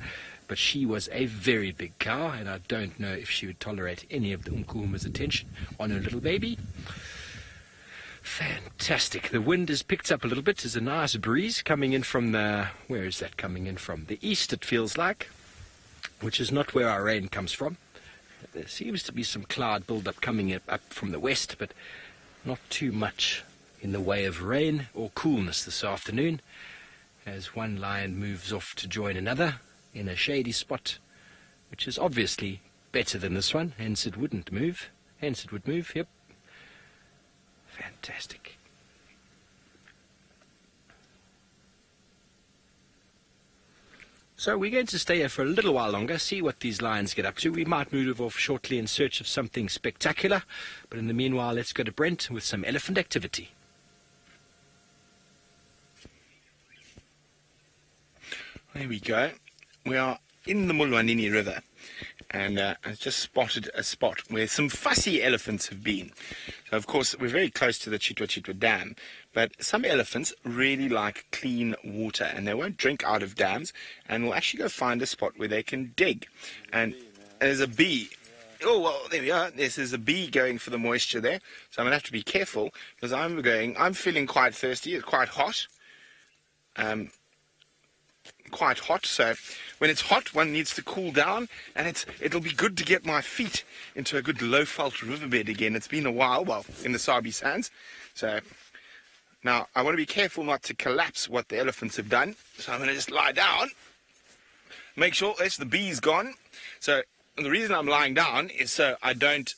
But she was a very big cow, and I don't know if she would tolerate any of the Umkuhuma's attention on her little baby. Fantastic. The wind has picked up a little bit. There's a nice breeze coming in from where is that coming in from? The east, it feels like, which is not where our rain comes from. There seems to be some cloud build-up coming up from the west, but not too much in the way of rain or coolness this afternoon, as one lion moves off to join another in a shady spot, which is obviously better than this one, hence it wouldn't move. Hence it would move, yep. Fantastic. So we're going to stay here for a little while longer, see what these lions get up to. We might move off shortly in search of something spectacular, but in the meanwhile, let's go to Brent with some elephant activity. There we go. We are in the Mulwanini River, and I just spotted a spot where some fussy elephants have been. So, of course, we're very close to the Chitwa Chitwa Dam, but some elephants really like clean water, and they won't drink out of dams, and will actually go find a spot where they can dig. And there's a bee. Oh, well, there we are. This is a bee going for the moisture there. So I'm going to have to be careful, because I'm feeling quite thirsty. It's quite hot. So when it's hot, one needs to cool down, and it'll be good to get my feet into a good low-fault riverbed again. It's been a while, well, in the Sabi Sands. So now I want to be careful not to collapse what the elephants have done. So I'm going to just lie down, make sure that's the bee's gone. So the reason I'm lying down is so I don't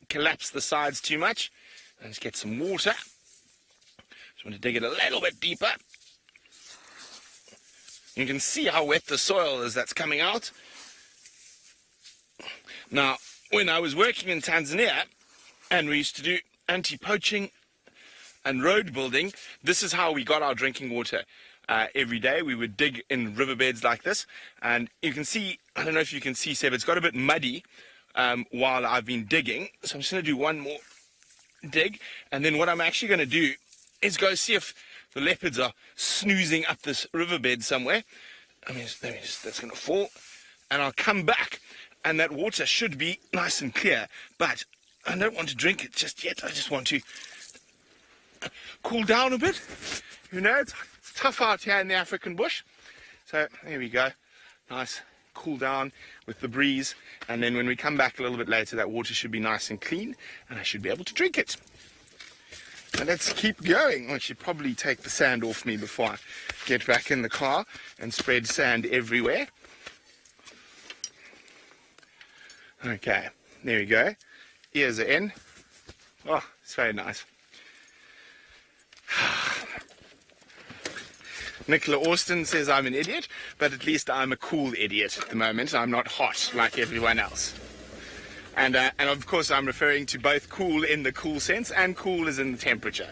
collapse the sides too much. Let's get some water. Just want to dig it a little bit deeper. You can see how wet the soil is that's coming out. Now, when I was working in Tanzania, and we used to do anti-poaching and road building, this is how we got our drinking water. Every day we would dig in riverbeds like this, and you can see, I don't know if you can see, Seb, it's got a bit muddy while I've been digging. So I'm just going to do one more dig, and then what I'm actually going to do is go see if the leopards are snoozing up this riverbed somewhere. That's going to fall, and I'll come back, and that water should be nice and clear, but I don't want to drink it just yet. I just want to cool down a bit. You know, it's tough out here in the African bush. So there we go. Nice cool down with the breeze, and then when we come back a little bit later, that water should be nice and clean, and I should be able to drink it. And let's keep going. I should probably take the sand off me before I get back in the car and spread sand everywhere. Okay, there we go. Ears are in. Oh, it's very nice. Nicola Austin says I'm an idiot, but at least I'm a cool idiot at the moment. I'm not hot like everyone else. And of course I'm referring to both cool in the cool sense and cool as in the temperature.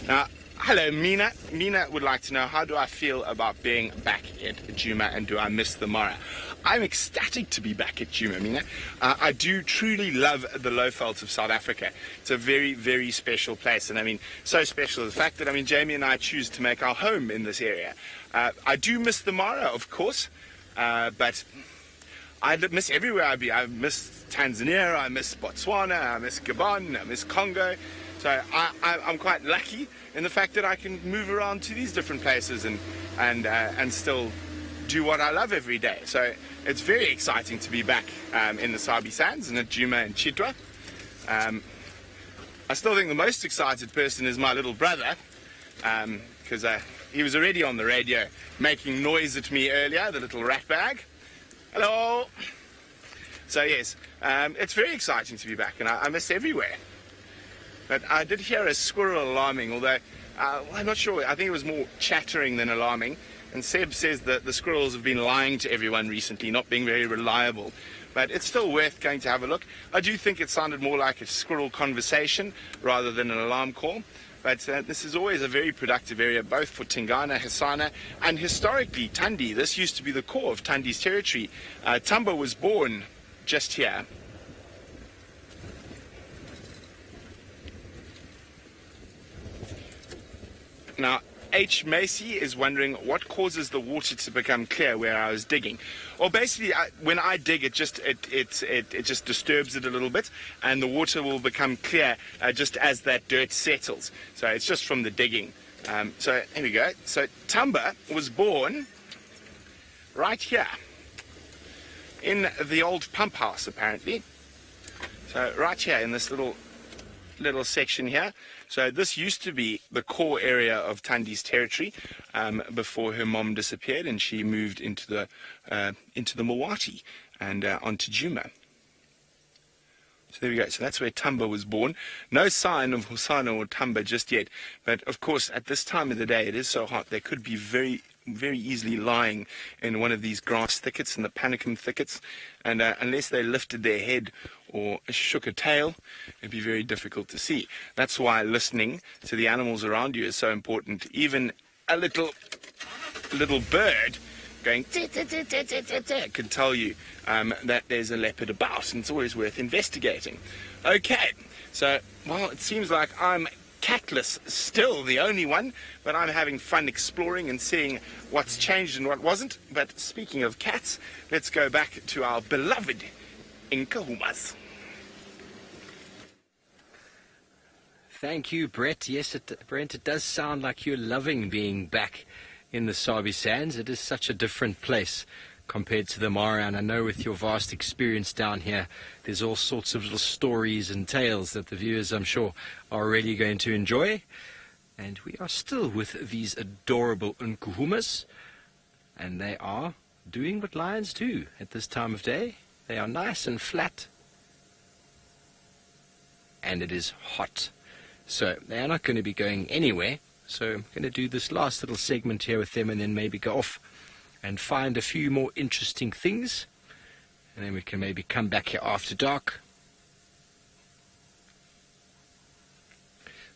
Now, hello Mina. Mina would like to know, how do I feel about being back at Djuma, and do I miss the Mara? I'm ecstatic to be back at Djuma, Mina. I do truly love the Lowveld of South Africa. It's a very, very special place, and I mean, so special the fact that, I mean, Jamie and I choose to make our home in this area. I do miss the Mara, of course, but I miss everywhere I be. I miss Tanzania, I miss Botswana, I miss Gabon, I miss Congo. So I'm quite lucky in the fact that I can move around to these different places and still do what I love every day. So it's very exciting to be back in the Sabi Sands and at Djuma and Chitwa. I still think the most excited person is my little brother, because he was already on the radio making noise at me earlier, the little rat bag. Hello! So yes, it's very exciting to be back, and I miss everywhere. But I did hear a squirrel alarming, although I'm not sure. I think it was more chattering than alarming. And Seb says that the squirrels have been lying to everyone recently, not being very reliable. But it's still worth going to have a look. I do think it sounded more like a squirrel conversation rather than an alarm call. But this is always a very productive area, both for Tingana, Hasana, and historically Tandi. This used to be the core of Tandi's territory. Tamba was born just here. Now, H. Macy is wondering what causes the water to become clear where I was digging. Well, basically, when I dig, it just disturbs it a little bit, and the water will become clear just as that dirt settles. So it's just from the digging. So here we go. So Tamba was born right here in the old pump house, apparently. So right here in this little section here. So this used to be the core area of Tandi's territory before her mom disappeared and she moved into the Mawati and onto Djuma. So there we go. So that's where Tamba was born. No sign of Hosana or Tamba just yet. But of course, at this time of the day, it is so hot. There could be very, very easily lying in one of these grass thickets, in the panicum thickets, and unless they lifted their head or shook a tail, it'd be very difficult to see. That's why listening to the animals around you is so important. Even a little bird going can tell you that there's a leopard about, and it's always worth investigating. Okay, so, well, it seems like I'm catless still, the only one, but I'm having fun exploring and seeing what's changed and what wasn't. But speaking of cats, let's go back to our beloved Nkuhumas. Thank you, Brett. Yes, Brent, it does sound like you're loving being back in the Sabi Sands. It is such a different place compared to the Mara, and I know with your vast experience down here, there's all sorts of little stories and tales that the viewers, I'm sure, are really going to enjoy. And we are still with these adorable Nkuhumas, and they are doing what lions do at this time of day. They are nice and flat, and it is hot. So they are not going to be going anywhere. So I'm going to do this last little segment here with them and then maybe go off and find a few more interesting things. And then we can maybe come back here after dark.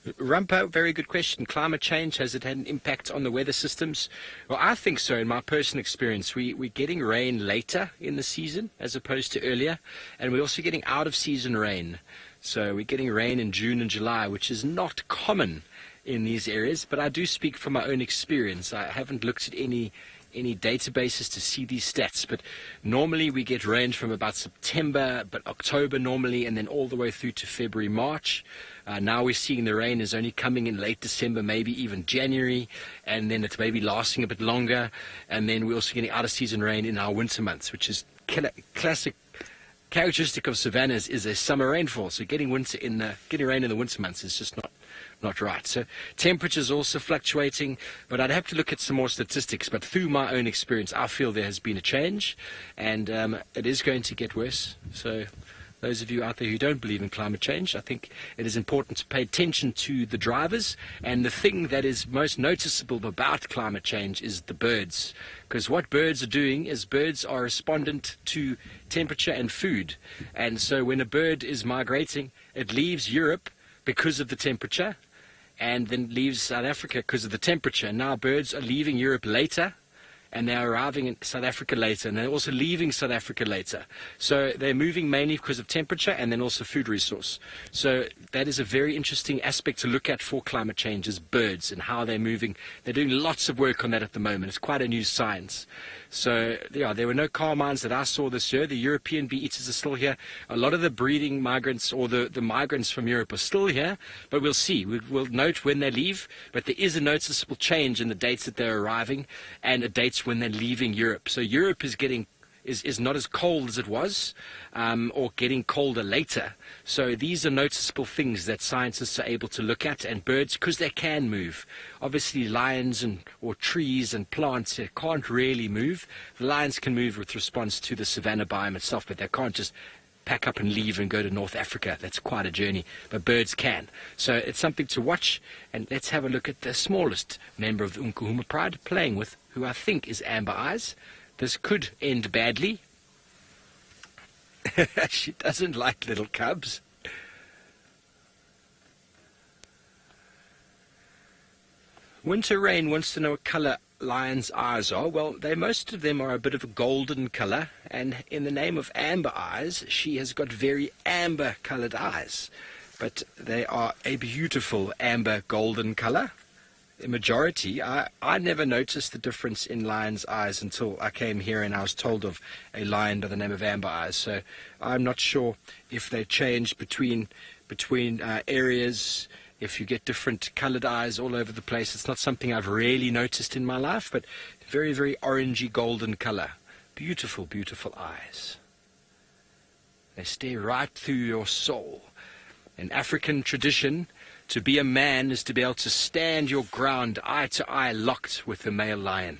Rumpa, very good question. Climate change, has it had an impact on the weather systems? Well, I think so. In my personal experience, we're getting rain later in the season as opposed to earlier. And we're also getting out of season rain. So we're getting rain in June and July, which is not common in these areas. But I do speak from my own experience. I haven't looked at any databases to see these stats, but normally we get rain from about September, but October normally, and then all the way through to February, March. Now we're seeing the rain is only coming in late December, maybe even January, and then it's maybe lasting a bit longer. And then we're also getting out of season rain in our winter months, which is classic characteristic of savannas is a summer rainfall. So getting rain in the winter months is just not right. So temperatures also fluctuating, but I'd have to look at some more statistics. But through my own experience, I feel there has been a change, and it is going to get worse. So those of you out there who don't believe in climate change, I think it is important to pay attention to the drivers. And the thing that is most noticeable about climate change is the birds. Because what birds are doing is birds are respondent to temperature and food. And so when a bird is migrating, it leaves Europe because of the temperature, and then leaves South Africa because of the temperature. Now birds are leaving Europe later, and they're arriving in South Africa later, and they're also leaving South Africa later. So they're moving mainly because of temperature and then also food resource. So that is a very interesting aspect to look at for climate change, is birds and how they're moving. They're doing lots of work on that at the moment. It's quite a new science. So yeah, there were no carmines that I saw this year. The European bee-eaters are still here. A lot of the breeding migrants, or the migrants from Europe, are still here, but we'll see. We'll note when they leave, but there is a noticeable change in the dates that they're arriving and the dates when they're leaving Europe. So Europe is not as cold as it was, or getting colder later. So these are noticeable things that scientists are able to look at. And birds, because they can move. Obviously lions or trees and plants can't really move. The lions can move with response to the savanna biome itself, but they can't just pack up and leave and go to North Africa. That's quite a journey, but birds can. So it's something to watch. And let's have a look at the smallest member of the Nkuhuma Pride playing with, who I think is Amber Eyes. This could end badly. She doesn't like little cubs. Winter Rain wants to know what colour lions' eyes are. Well, most of them are a bit of a golden colour, and in the name of Amber Eyes, she has got very amber coloured eyes. But they are a beautiful amber golden colour. The majority, I never noticed the difference in lions' eyes until I came here and I was told of a lion by the name of Amber Eyes. So I'm not sure if they change between areas, if you get different coloured eyes all over the place. It's not something I've really noticed in my life, but very, very orangey golden colour. Beautiful, beautiful eyes. They stare right through your soul. In African tradition, to be a man is to be able to stand your ground eye to eye locked with the male lion.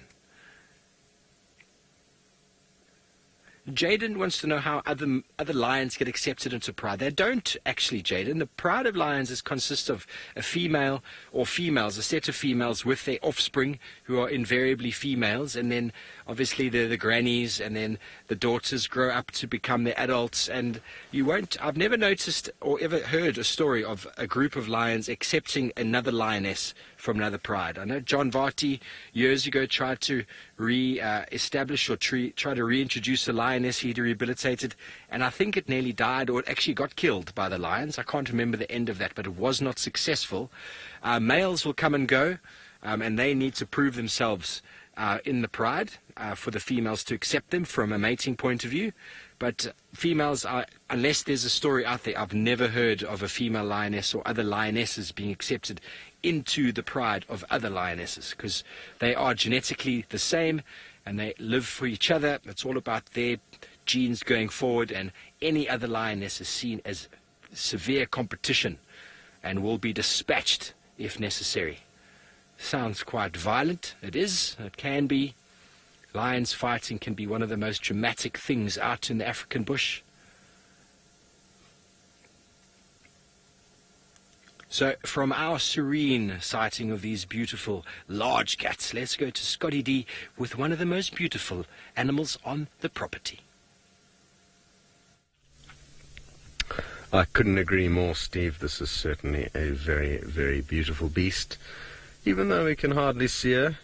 Jaden wants to know how other lions get accepted into pride. They don't actually, Jaden. The pride of lions consists of a female or females, a set of females with their offspring who are invariably females, and then obviously the grannies, and then the daughters grow up to become the adults. And I've never noticed or ever heard a story of a group of lions accepting another lioness from another pride. I know John Varty years ago tried to re-establish or try to reintroduce a lioness he'd rehabilitated, and I think it nearly died, or it actually got killed by the lions. I can't remember the end of that, but it was not successful. Males will come and go, and they need to prove themselves in the pride for the females to accept them from a mating point of view. But females are, unless there's a story out there, I've never heard of a female lioness or other lionesses being accepted into the pride of other lionesses, because they are genetically the same and they live for each other. It's all about their genes going forward, and any other lioness is seen as severe competition and will be dispatched if necessary. Sounds quite violent. It is. It can be. Lions fighting can be one of the most dramatic things out in the African bush. So from our serene sighting of these beautiful large cats, let's go to Scotty D with one of the most beautiful animals on the property. I couldn't agree more, Steve. This is certainly a very, very beautiful beast. Even though we can hardly see her,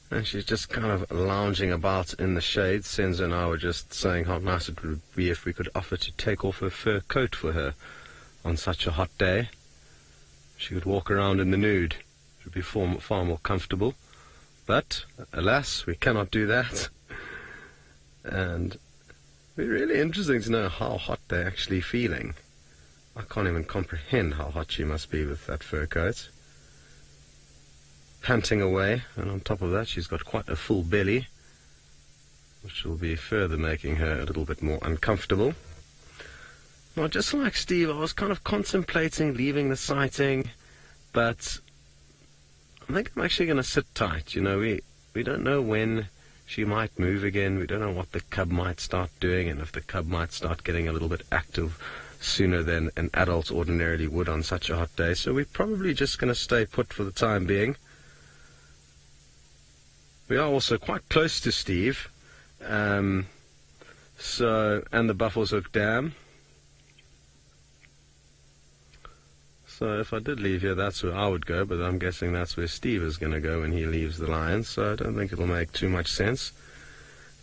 and she's just kind of lounging about in the shade. Senzo and I were just saying how nice it would be if we could offer to take off her fur coat for her on such a hot day. She could walk around in the nude. It would be far more comfortable. But, alas, we cannot do that. And it'd be really interesting to know how hot they're actually feeling. I can't even comprehend how hot she must be with that fur coat. Panting away, and on top of that she's got quite a full belly, which will be further making her a little bit more uncomfortable. Now, just like Steve, I was kind of contemplating leaving the sighting, but I think I'm actually going to sit tight. You know, we don't know when she might move again. We don't know what the cub might start doing, and if the cub might start getting a little bit active sooner than an adult ordinarily would on such a hot day. So we're probably just going to stay put for the time being. We are also quite close to Steve, and the Buffelshoek Dam. So if I did leave here, that's where I would go, but I'm guessing that's where Steve is going to go when he leaves the Lions, so I don't think it'll make too much sense.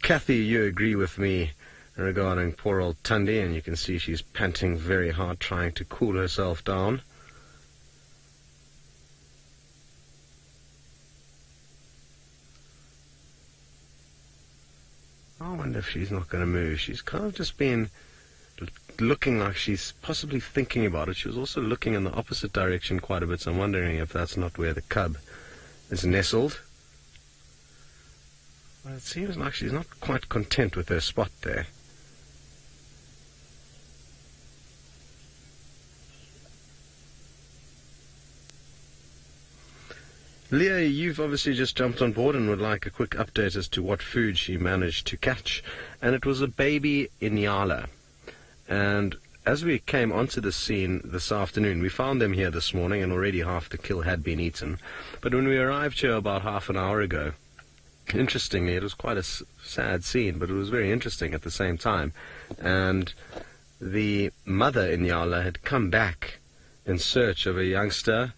Kathy, you agree with me regarding poor old Tundi, and you can see she's panting very hard, trying to cool herself down. I wonder if she's not going to move. She's kind of just been looking like she's possibly thinking about it. She was also looking in the opposite direction quite a bit, so I'm wondering if that's not where the cub is nestled. Well, it seems like she's not quite content with her spot there. Leah, you've obviously just jumped on board and would like a quick update as to what food she managed to catch. And it was a baby inyala. And as we came onto the scene this afternoon, we found them here this morning, and already half the kill had been eaten. But when we arrived here about half an hour ago, interestingly, it was quite a sad scene, but it was very interesting at the same time. And the mother inyala had come back in search of a youngster,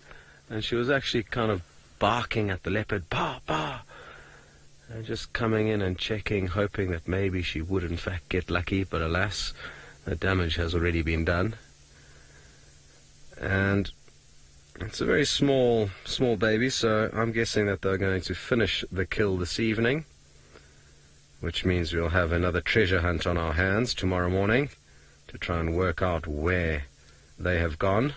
and she was actually kind of barking at the leopard, bah, bah, and just coming in and checking, hoping that maybe she would in fact get lucky, but alas, the damage has already been done. And it's a very small baby, so I'm guessing that they're going to finish the kill this evening, which means we'll have another treasure hunt on our hands tomorrow morning to try and work out where they have gone.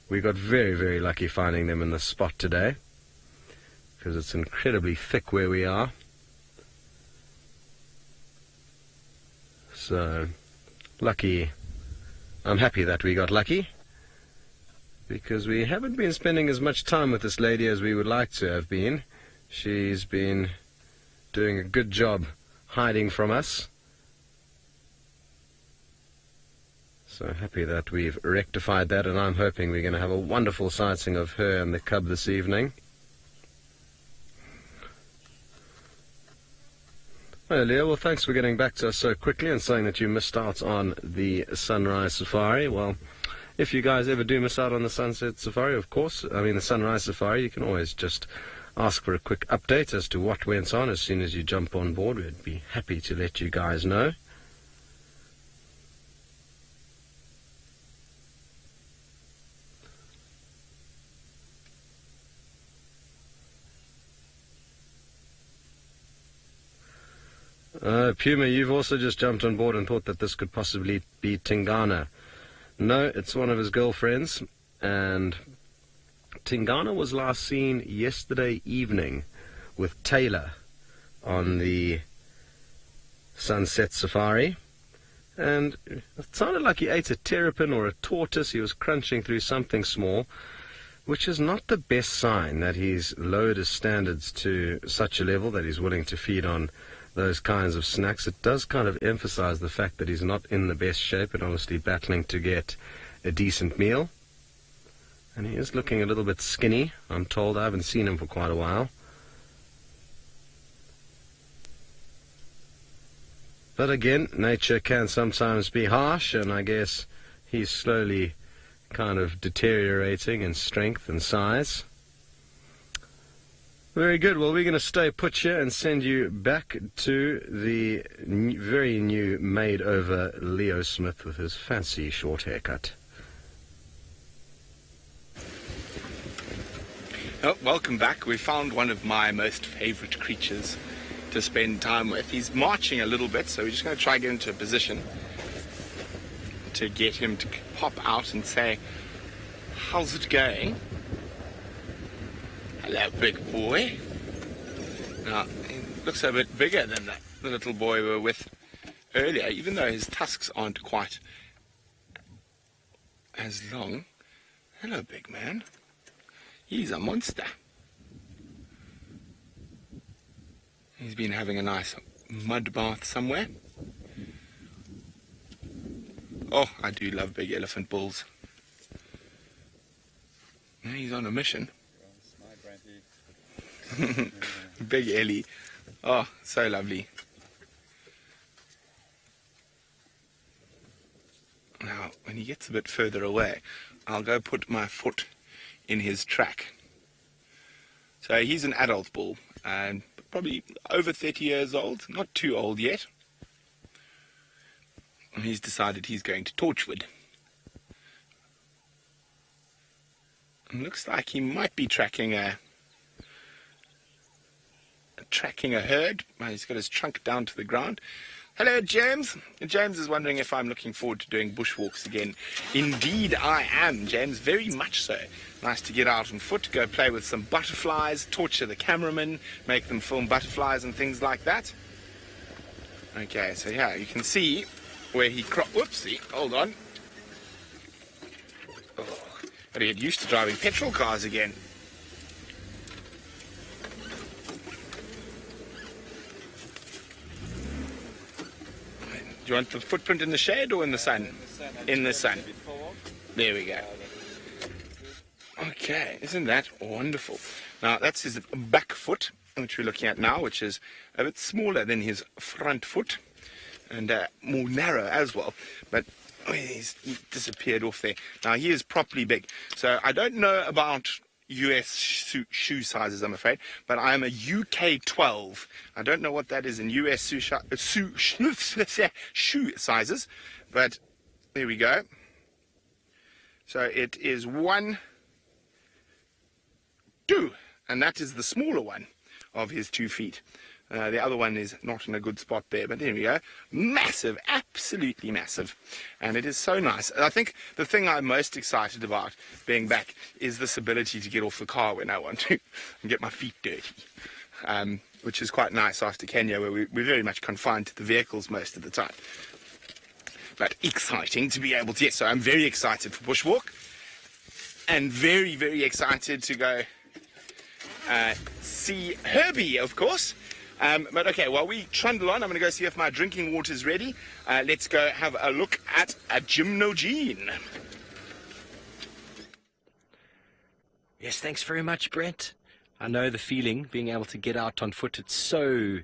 We got very, very lucky finding them in the spot today, because it's incredibly thick where we are. So, lucky. I'm happy that we got lucky, because we haven't been spending as much time with this lady as we would like to have been. She's been doing a good job hiding from us, So happy that we've rectified that, and I'm hoping we're going to have a wonderful sighting of her and the cub this evening. Well, Leah, well, thanks for getting back to us so quickly and saying that you missed out on the sunrise safari. Well, if you guys ever do miss out on the sunset safari, of course, the sunrise safari, you can always just ask for a quick update as to what went on as soon as you jump on board. We'd be happy to let you guys know. Puma, you've also just jumped on board and thought that this could possibly be Tingana. No, it's one of his girlfriends, and Tingana was last seen yesterday evening with Taylor on the sunset safari, and it sounded like he ate a terrapin or a tortoise. He was crunching through something small, which is not the best sign that he's lowered his standards to such a level that he's willing to feed on those kinds of snacks. It does kind of emphasize the fact that he's not in the best shape and obviously battling to get a decent meal. And he is looking a little bit skinny, I'm told. I haven't seen him for quite a while. But again, nature can sometimes be harsh, and I guess he's slowly kind of deteriorating in strength and size. Very good. Well, we're going to stay put here and send you back to the very new made-over Leo Smith with his fancy short haircut. Oh, welcome back. We found one of my most favourite creatures to spend time with. He's marching a little bit, so we're just going to try and get into a position to get him to pop out and say, "How's it going?" Hello, big boy. Now, he looks a bit bigger than the little boy we were with earlier, even though his tusks aren't quite as long. Hello, big man. He's a monster. He's been having a nice mud bath somewhere. Oh, I do love big elephant bulls. Now he's on a mission. Big Ellie. Oh, so lovely. Now, when he gets a bit further away, I'll go put my foot in his track. So he's an adult bull, and probably over 30 years old, not too old yet. And he's decided he's going to Torchwood. And looks like he might be tracking a herd. Well, he's got his trunk down to the ground. Hello, James. James is wondering if I'm looking forward to doing bushwalks again. Indeed, I am, James, very much so. Nice to get out on foot, go play with some butterflies, torture the cameraman, make them film butterflies and things like that. Okay, so yeah, you can see where he whoopsie, hold on. Oh, gotta get used to driving petrol cars again. Do you want the footprint in the shade or in the sun? In the sun. There we go. Okay, isn't that wonderful? Now, that's his back foot, which we're looking at now, which is a bit smaller than his front foot and more narrow as well. But he disappeared off there. Now, he is properly big. So I don't know about US shoe sizes, I'm afraid, but I am a UK 12. I don't know what that is in US shoe sizes, but there we go. So it is 1, 2, and that is the smaller one of his 2 feet. The other one is not in a good spot there, but there we go. Massive, absolutely massive. And it is so nice. I think the thing I'm most excited about being back is this ability to get off the car when I want to and get my feet dirty, which is quite nice after Kenya, where we're very much confined to the vehicles most of the time. But exciting to be able to, yes, so I'm very excited for Bushwalk and very, very excited to go see Herbie, of course. But okay, while we trundle on, I'm going to go see if my drinking water is ready. Let's go have a look at a gymnogene. Yes, thanks very much, Brent. I know the feeling, being able to get out on foot. It's so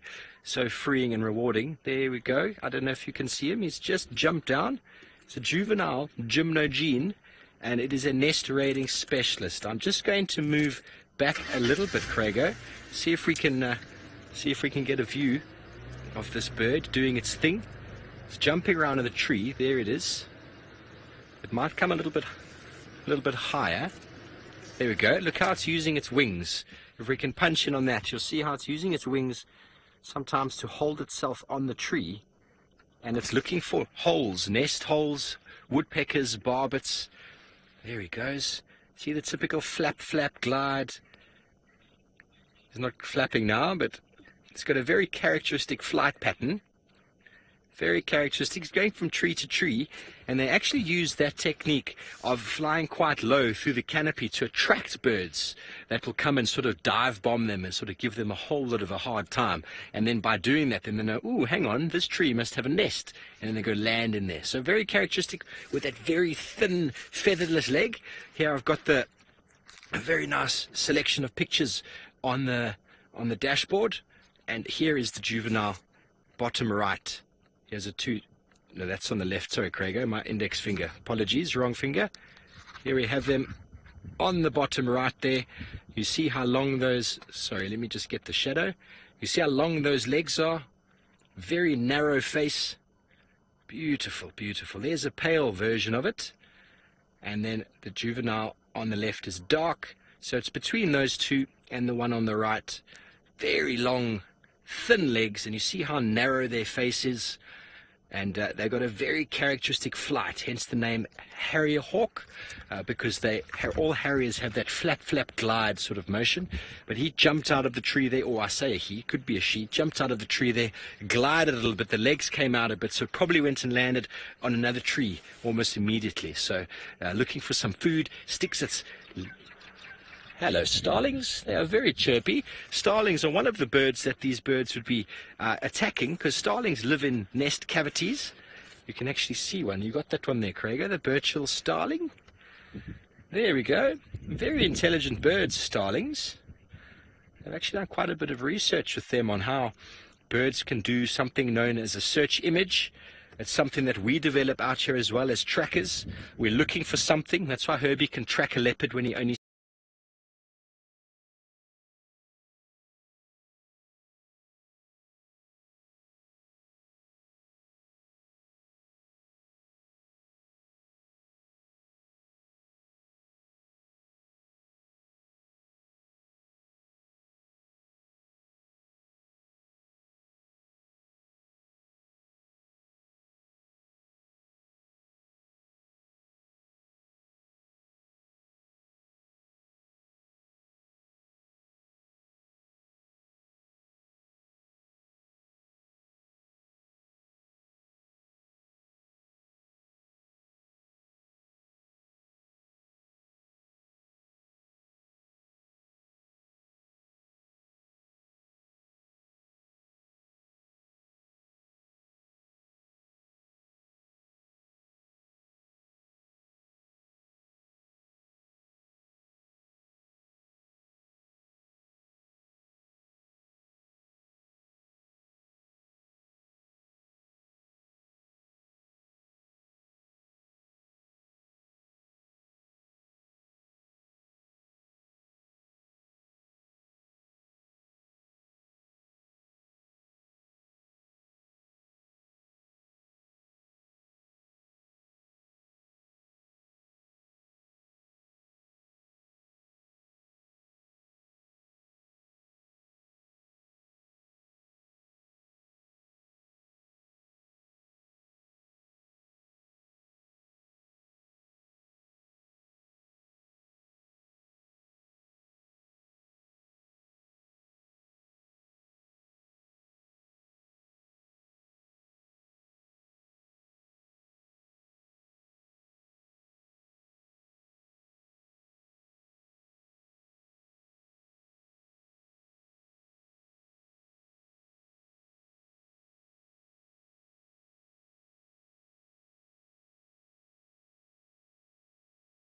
freeing and rewarding. There we go. I don't know if you can see him. He's just jumped down. It's a juvenile gymnogene, and it is a nest raiding specialist. I'm just going to move back a little bit, Craigo. See if we can get a view of this bird doing its thing. It's jumping around in the tree. There it is. It might come a little bit higher. There we go. Look how it's using its wings. If we can punch in on that, you'll see how it's using its wings sometimes to hold itself on the tree. And it's looking for holes, nest holes, woodpeckers, barbets. There he goes. See the typical flap, glide. He's not flapping now, but it's got a very characteristic flight pattern. Very characteristic. It's going from tree to tree, and they actually use that technique of flying quite low through the canopy to attract birds that will come and sort of dive bomb them and sort of give them a whole lot of a hard time. And then by doing that, then they know, ooh, hang on, this tree must have a nest, and then they go land in there. So very characteristic with that very thin, featherless leg. Here I've got a very nice selection of pictures on the dashboard, and here is the juvenile, bottom right. Here's no, that's on the left. Sorry, Craigo, my index finger. Apologies, wrong finger. Here we have them on the bottom right there. You see how long those, sorry, let me just get the shadow. You see how long those legs are? Very narrow face. Beautiful, beautiful. There's a pale version of it. And then the juvenile on the left is dark. So it's between those two and the one on the right. Very long, thin legs, and you see how narrow their face is. And they've got a very characteristic flight, hence the name Harrier Hawk, because all Harriers have that flap glide sort of motion. But he jumped out of the tree there, or I say he, could be a she, jumped out of the tree there, glided a little bit, the legs came out a bit, so probably went and landed on another tree almost immediately. So looking for some food, sticks its... Hello, starlings. They are very chirpy. Starlings are one of the birds that these birds would be attacking, because starlings live in nest cavities. You can actually see one. You got that one there, Craigo, the Birchall starling. There we go. Very intelligent birds, starlings. I've actually done quite a bit of research with them on how birds can do something known as a search image. It's something that we develop out here as well as trackers. We're looking for something. That's why Herbie can track a leopard when he only